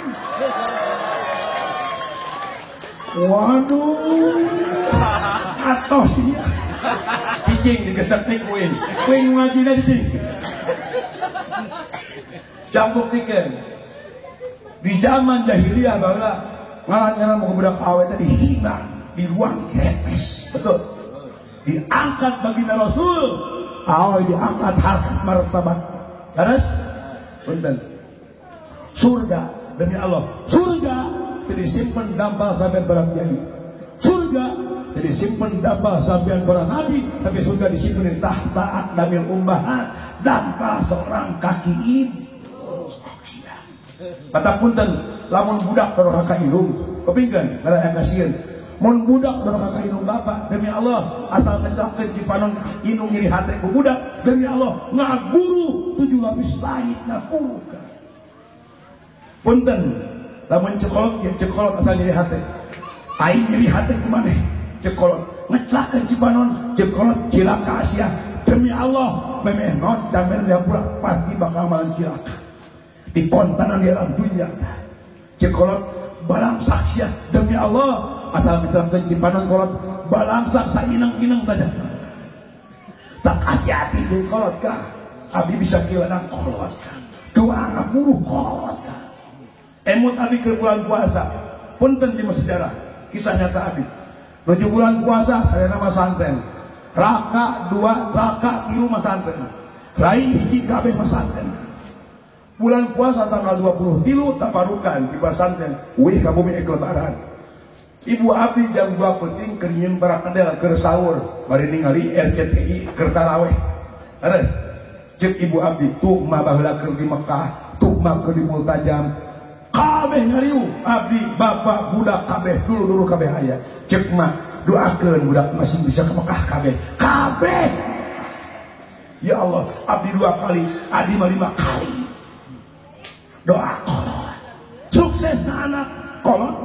Waduh, atos dia. Cicing digesek nih kuing ngaji dah cicing. Campur tiken. Di zaman jahiliyah bahwa ngalah-ngalah mau budak awet tadi dihina di ruang krepes. Betul. Diangkat baginda Rasul. Awet diangkat harkat martabat. Terus punten. Surga demi Allah. Surga jadi simpen dampal sampai barang kiai. Surga jadi disimpan dapat sampean para nabi, tapi surga disimpan di tahta aqdamil ummahat, dampal seorang kaki ibu. Kata punten, lamun budak dorong kakak ilum, kepinggan, karena yang kasihan. Mun budak dorong kakak ilum bapak, demi Allah, asal ngecapkan cipanon ilum iri hati ku budak, demi Allah, ngaguru 7 lapis langit ngaguru kan. Punten, lamun cekolot, ya cekolot asal iri hati. Aing iri hati kemana? Cekolot, ngecelakan cipanon, cekolot cilaka Asia. Demi Allah, memeh non dan memeh pura pasti bakal malang cilaka. Di kontanan di alam dunia cekolot balang saksian demi Allah asal diterangkan cipanon kolot balang saksa inang-inang saja tak hati-hati cekolot kah abi bisa kilanang kolot kah doa ngaburu kolot kah emut abi ke bulan puasa punten di sejarah kisah nyata abi menuju bulan puasa saya nama santren raka 2 raka 3 masantren rai hiji kabeh masantren bulan puasa tanggal 23 taparukan di pesantren wih kamu milik lebaran ibu abi jam 2 penting keringin barakadel keur sahur bari ningali RCTI keur taraweh terus cek ibu abi tuh mah baheula keur di Mekah tuh mah keur di Multajam kabeh ngariu abdi bapak budak kabeh dulu kabeh aya cek mah doakeun budak masih bisa ke Mekah kabeh ya Allah abdi 2 kali adi mah 5 kali doa kolot sukses na anak kolot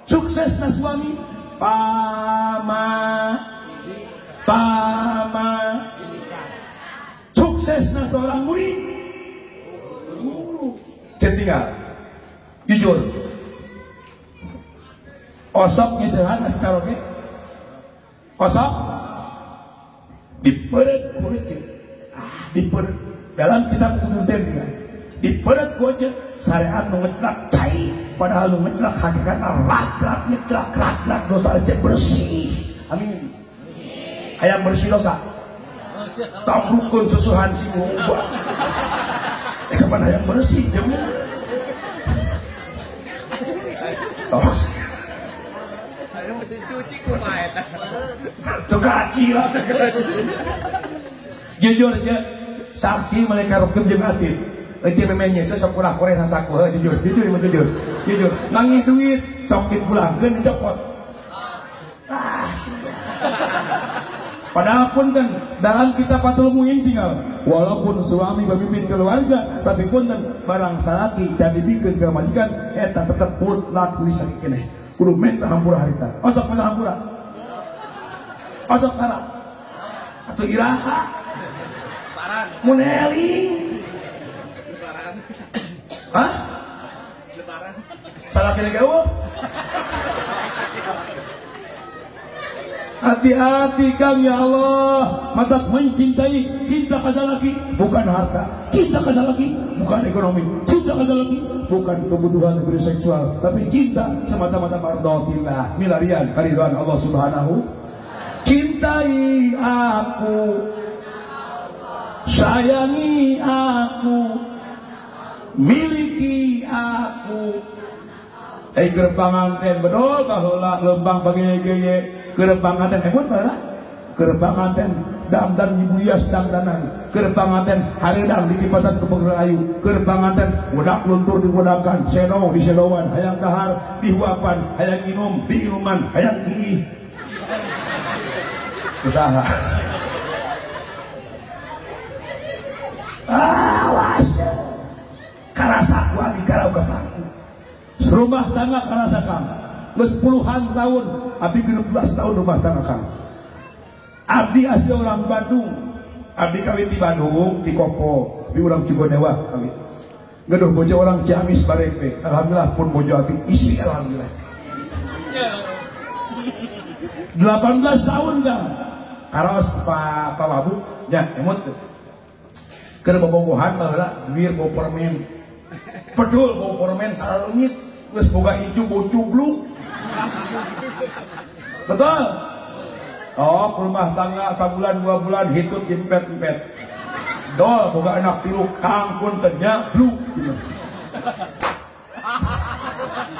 sukses na suami pama sukses na seorang murid guru tinggal jujur osok ngejalan karaoke osok diperet kulit diperet dalam kitab Umum Tinggal diperet goce syariat mengecelak tai padahal mengecelak hakikatnya rakrak ngecelak dosa aja bersih amin ayam bersih dosa tak rukun sesuhan si ngubah kapan ayam bersih jemu Ada mesin cuci kumaha eta tuh gaji lah jujur aja saksi mereka rukum jeung atit ece memenya sesok kurang korena saku jujur nangis duit cokit pulangkeun dicopot padahal pun kan dalam kitab Fathul Muin tinggal walaupun suami memimpin keluarga tapi pun kan barang salaki dan dibikin ke majikan eta tetep mutlak bisa keneh kudu minta hampura harita osok minta hampura osok kara atau iraha muneling hah? Lebaran. Salah kira gaul. Hati-hati Kang ya Allah. Matak mencintai cinta kasalaki bukan harta. Cinta kasalaki bukan ekonomi. Cinta kasalaki bukan kebutuhan seksual, tapi cinta semata-mata mardotillah. Milarian kariduan Allah Subhanahu. Cintai aku. Sayangi aku. Miliki aku gerbang anten bedol baheula lembang bageye gerbang anten emut baheula gerbang anten damdan ibu hias damdanan gerbang anten hareudang di kipasan kebengeur ayu gerbang anten budak luntur dibodakan seno di sedowan hayang dahar dihuapan hayang minum di inuman hayang kiih usaha awas karasa ku abdi karau ka bangku rumah tangga karasa kang geus puluhan tahun abdi 16 tahun rumah tangga kang abdi asli orang Bandung abdi kawin di Bandung di Kopo abdi orang Cigonewa kawin gaduh bojo orang Ciamis Barengpe alhamdulillah pun bojo abdi istri alhamdulillah 18 tahun kang karaos Pak Wabu nya emot keur bobogohan baheula duir bawa permen pedul bawa permen saraleungit geus boga icu bau cubluk betul oh rumah tangga sabulan 2 bulan hitut impet-impet dol boga anak tilu kang pun teh nyabluk gitu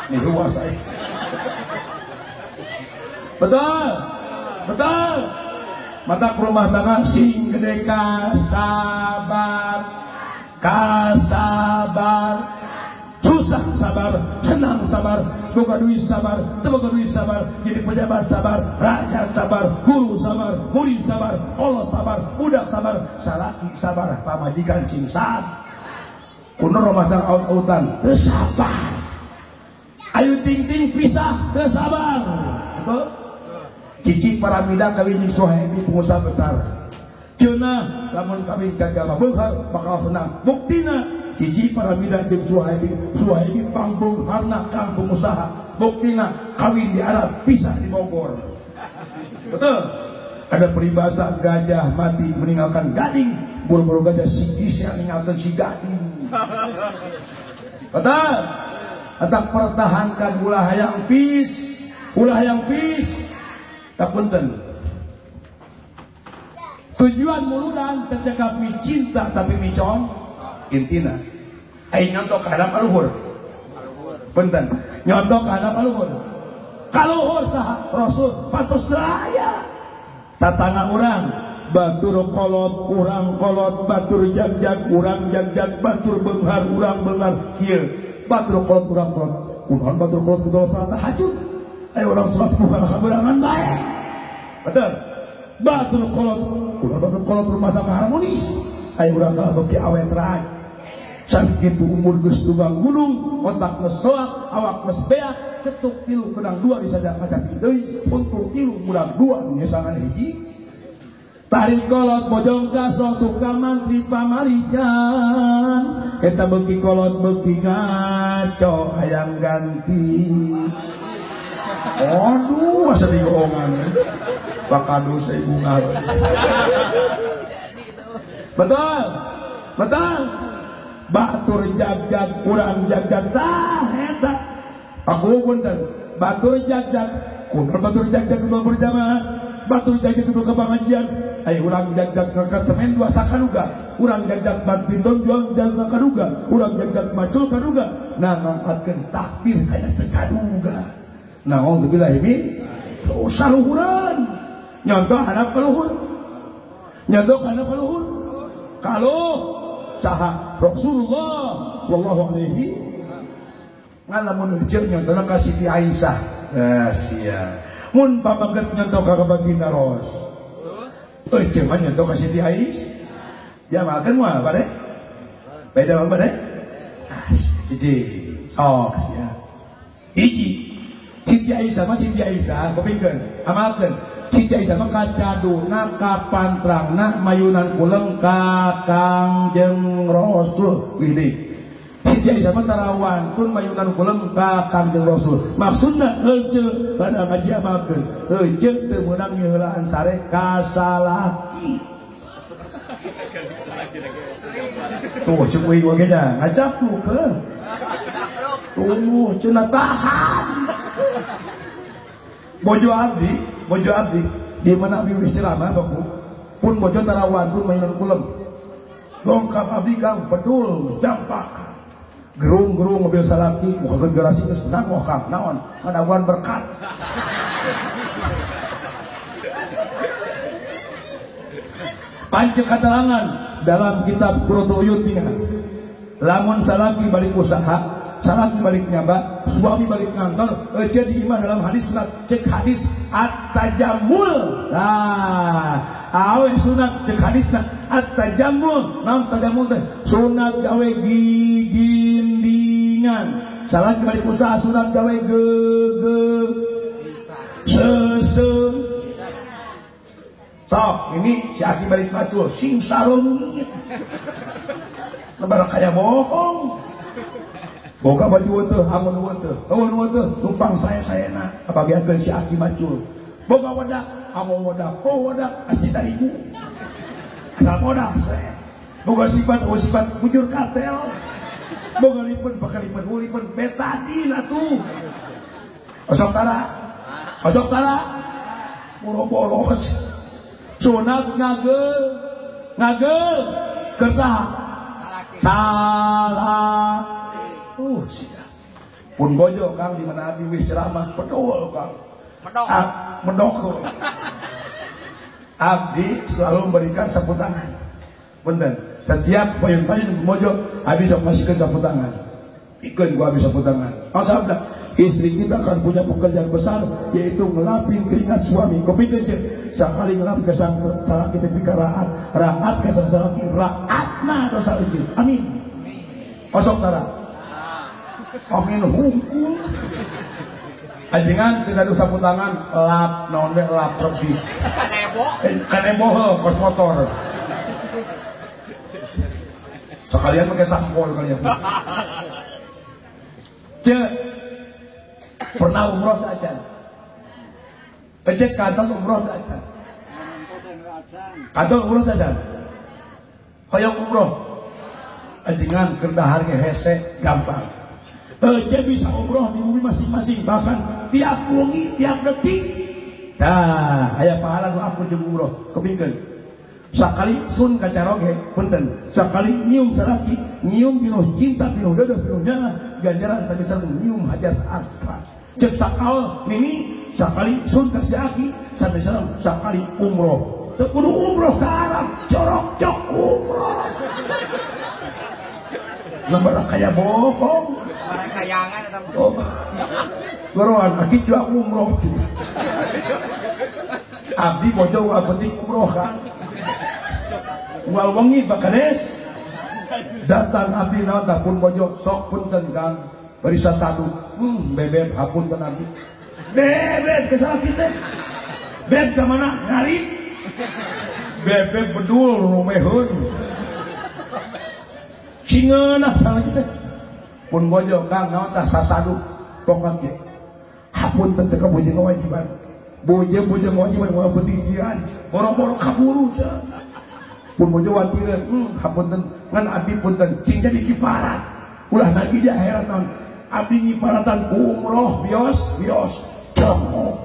nih ruas Betul. Betul. Mata rumah tangga sing gede kasabar. Kasabar. Susah sabar, senang sabar, boga duit sabar, teboga duit sabar, jadi pejabat sabar, raja sabar, guru sabar, murid sabar, Allah sabar, budak sabar, salaki sabar, pamajikan cingsan. Kuno rumah tangga out-outan, tersabar. Ayu ting-ting pisah, tersabar. Betul? Cici Paramida kawin Suhaimi pengusaha besar. Cina lamun kawin kagama beunghar bakal senang. Buktina Cici Paramida jeung Suhaimi pangbeungharna kang pengusaha. Buktina kawin di Arab pisah di Bogor. Betul? Ada peribahasa gajah mati meninggalkan gading, buru-buru gajah sigis yang meninggalkan si gading. Betul? Atak pertahankan ulah hayang pis, ulah hayang pis. Tak punten. Tujuan muludan tercekap mi cinta tapi mi con intina. Ai nyontok ka hadap aluhur. Punten. Nyontok ka hadap aluhur. Kaluhur saha Rasul patos daya. Tatangga urang batur kolot urang kolot, batur jag-jag urang jag-jag, batur beunghar urang beunghar. Kieu batur kolot urang kolot. Kunaon batur kolot kudu salat tahajud. Aya urang salat bukan kaberangan bae. Betul. Batur kolot kunaon batur kolot rumah tangga harmonis. Aya urang kalah beki awet raaj. Sampai kitu umur geus tunggang gunung, otak geus soak, awak geus beak, cetuk tilu kenang dua disadap kacapi deui, puntul tilu murang dua nyesangan hiji. Tarik kolot bojongkas no suka mantri pamarijan. Eta beuki kolot beuki ngaco hayang ganti. Aduh, masa digoongan. Bakado sa bunga. Betul. Betul. Batur jag-jag urang jag-jag tah eta. Aku punten. Batur jag-jag, kunaon batur jag-jag kudu berjamaah. Batur jag-jag kudu ka pangajian. Ai urang jag-jag ngangkat semen dua sakaduga. Urang jag-jag bat pindon jual jaga kaduga. Urang jag-jag macul kaduga. Nah ngangkatkeun takbir kaya teu kaduga. Nauzubillahi min saluhuran. Nyontoh hadap kaluhur. Nyontoh hadap kaluhur. Kalau saha Rasulullah sallallahu alaihi ngalamun heujeung nyontohna ka Siti Aisyah. Sia. Mun pamaget nyontoh ka baginda Ros. Heujeung mah nyontoh ka Siti Aisyah. Jamakeun moal bade. Beda mah bade. Cici. Oh, ya. Hiji. Siti Aisyah mah Siti Aisyah, kopikeun. Amalkeun. Siti Aisyah mah kacaduna kapantrangna mayunan kuleng ka Kangjeng Rasul. Widih. Siti Aisyah mah tarawantun mayunan kuleng ka Kangjeng Rasul. Maksudna heuceuk pada ngaji amalkeun. Heuceuk teu meunang nyeulaan sare ka salaki. Tuh ceuk euy oge dah, ngacapluk heuh. Tuh cenah tahan. Bojo abdi di mana abdi wis ceramah baku pun bojo tarawantun mainan kulem dongkap abdi kang pedul dampak gerung-gerung mobil salaki muka generasi geus nanggoh kang naon ngadawan berkat pancek katerangan dalam kitab Qurratul Uyun tinggal lamun salaki balik usaha salaki balik nyaba, suami balik ngantor, jadi imam dalam hadis sunat, cek hadis at-tajammul. Nah, awe sunat cek hadisna at-tajammul, naon tajammul teh? Sunat gawe gigindingan. Salaki balik usaha sunat gawe sese. Sok, ini si Aki balik macul, sing sarung. Lebar kaya bohong. Boga baju teu, amun teu, numpang saya-sayana abagiakeun si Aki macul. Boga wadak, amun wadak, wadak asli tarigu. Kapoda we. Boga sifat bujur katel. Boga lipen pakalipen ulipen betadin atuh. Osok tara. Boro-boros. Sunat ngagel kersaha. Salah. Sia. Pun bojo kang di mana abdi wis ceramah pedul kang. Medok. Abdi selalu memberikan sapu tangan. Bener. Setiap payun-payun mojo abdi sok masihkeun sapu tangan. Ikeun gua abdi sapu tangan. Masalah istri kita akan punya pekerjaan besar, yaitu ngelapin keringat suami. Kopi teh sekali ngelap ke sang salaki teh pika raat ke sang salaki raatna dosa ujud. Amin. Osok tara. Amin hungkul. Ajengan tidak ada sapu tangan lap naon we lap lebih. Kanebo heuh kos motor. Sekalian pakai sampol kalian. Pernah umroh tak aja? Ecek kantor umroh tak aja? Kantor umroh tak aja? Hoyong umroh, ajengan kendahar ke hese gampang. Dia bisa umroh di bumi masing-masing, bahkan tiap wengi, tiap detik. Dah, aya pahala nu aku di umroh, kepingkeun. Sakali sun kacaroge, punten. Sakali nyium salaki, nyium pinuh cinta, pinuh deudeung, pinuh nyala, ganjaran sabisa nyium hajar arfa. Cek sakal nini sakali sun kasih aki sampai salam sakali umroh teu kudu umroh ke Arab corok umroh lembar kaya bohong barang kayangan eta goroan aki juga umroh abdi bojo penting umroh kan unggal wengi bakades datang abdi naon tah pun bojo sok punten Kang barisa satu bebek hapunten abdi bebek kesal kita bebek ke mana ngari bebek bedul rumeheun cingeunah salah kita pun bojo Kang naon tah sasadu pokok ge hapunten teh bojo kewajiban bojo kewajiban moal pentingjian boro-boro kaburu cenah pun bojo watireun hapunten ngan abdi punten cing jadi kiparat ulah lagi di akhirat naon abdi nyiparatan ku umroh bios celengok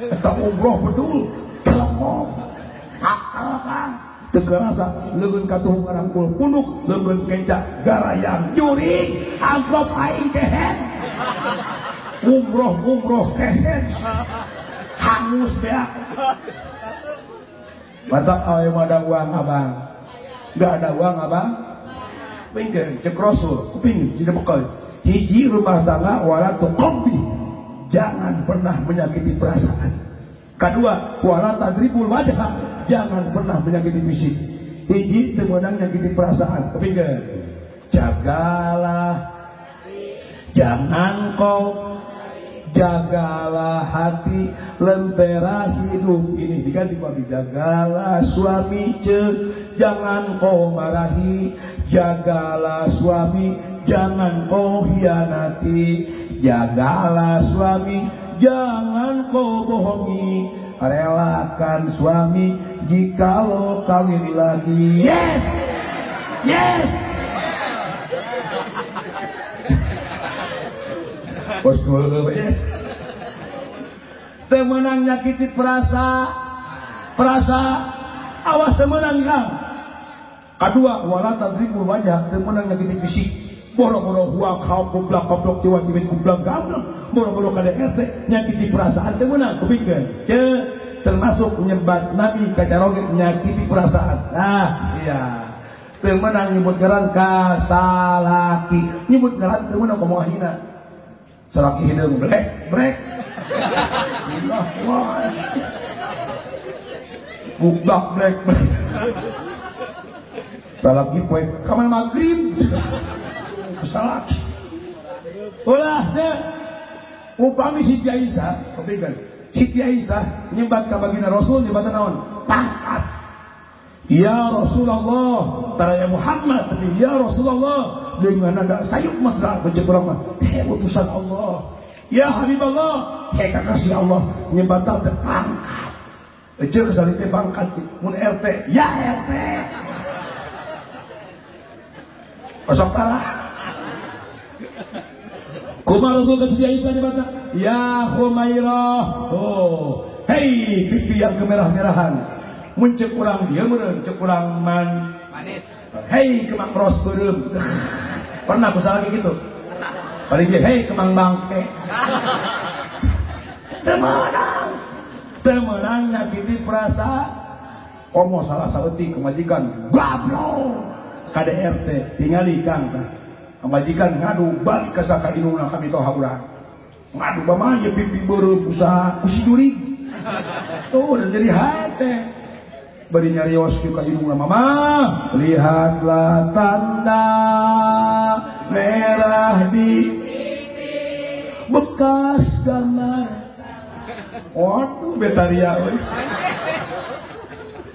eta umroh betul celengok akal Kang teu kerasa leungeun katuh ngarangkul punduk leungeun kenca garayang juri amplop aing kehen umroh kehen hangus beak mantap awe ada uang abang enggak ada uang abang pingin cek Rasul kupingin tidak bekal hiji rumah tangga wala tuqabbi jangan pernah menyakiti perasaan kedua wala tadribul wajah jangan pernah menyakiti fisik hiji teu meunang nyakiti perasaan kepingin jagalah hati lentera hidup ini diganti babi jagalah suami jangan kau marahi jagalah suami jangan kau hianati jagalah suami jangan kau bohongi relakan suami jikalau kawin lagi yes bos gue temenang nyakiti perasa awas temenang Kang kedua wala tadribul wajah temenang nyakiti fisik boro-boro huak hauk kublak ciwacimit kublak gablak boro-boro KDRT nyakiti perasaan temenang kepingin termasuk nyebat Nabi kacaroge nyakiti perasaan iya temenang nyebut ngaran kasalaki nyebut ngaran temenang komo hina salaki hideung brek kublak brek salaki poe kaman magrib salaki ulah teh upami Siti Aisyah kepikan Siti Aisyah nyebat ka baginda Rasul nyebatan naon pangkat ya Rasulullah taraya Muhammad tapi ya Rasulullah dengan nada sayup mesra becek urang mah utusan Allah ya Habiballah kekasih Allah nyebatan teh pangkat eceuk salite pangkat mun RT ya RT pasok parah kumaha Rasul ka Siti Aisyah nyebatan ya Khumairah hei pipi yang kemerah-merahan mun ceuk urang dieu meureun ceuk urang manis hei kemang ros beureum pernah ku salaki kitu paling dia hei kemang bangke temenang nyakiti perasa komo salah saeutik kemajikan goblok KDRT tingali kang tah kemajikan ngadu balik ka saka indungna kami toha urang ngadu bama ye pipi beureum usaha ku si jurig tuh dan jadi hate bari nyarios ka indungna mama lihatlah tanda merah di bekas gambar waduh betaria euy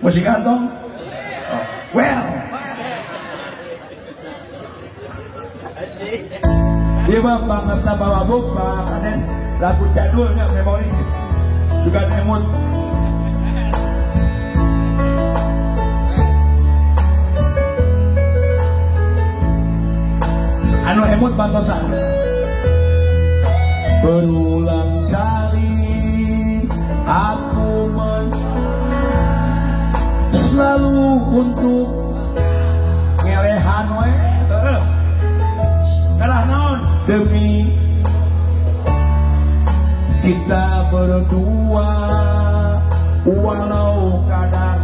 masih kantong well iya bang ngerta bawa buk Pak Kades lagu jadulnya memori juga emut anu emut bantosan berulang kali aku selalu untuk ngelehan we kalah naon demi kita berdua walau kadang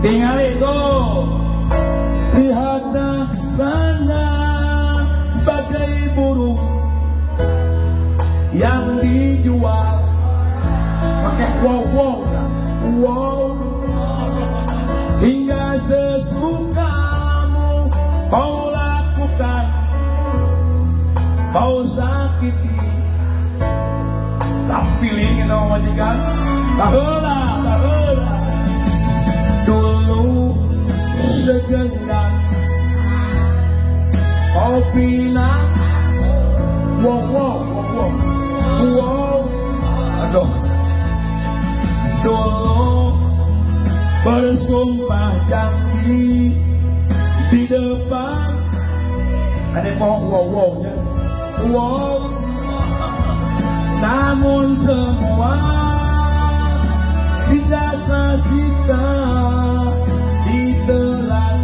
tinggal itu lihatlah sana bagai burung yang dijual pakai wow hingga sesukamu kau lakukan kau sakiti tampiling kita majikan baheula dulu segenggam kopi nak wow aduh dulu bersumpah janji di depan ada wow-nya wow namun semua dijaga kita ditelan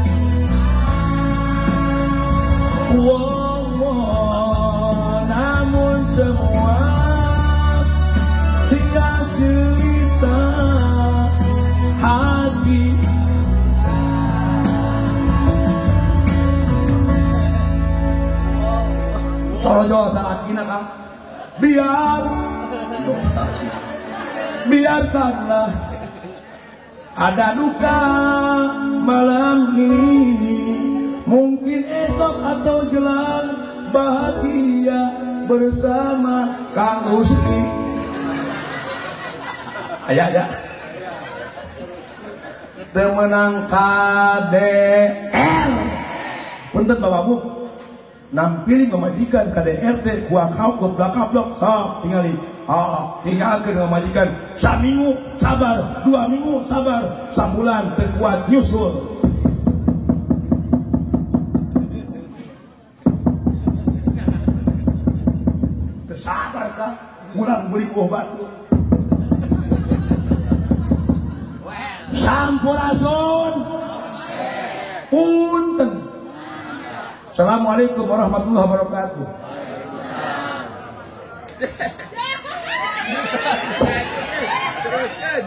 wow namun semua tinggal cerita hati torojo salakina kang biarkanlah ada duka malam ini mungkin esok atau jelang bahagia bersama Kang Rusdi ayah temenang KDR punten Bapak Bu nampilin memajikan KDRT gua kau ke belakang blok sok tinggalin tinggalkan memajikan saminggu sabar 2 minggu sabar sabulan terkuat nyusul tersabar kan ulang beli buah batu sampurasun punten. Assalamualaikum warahmatullahi wabarakatuh. Teruskan.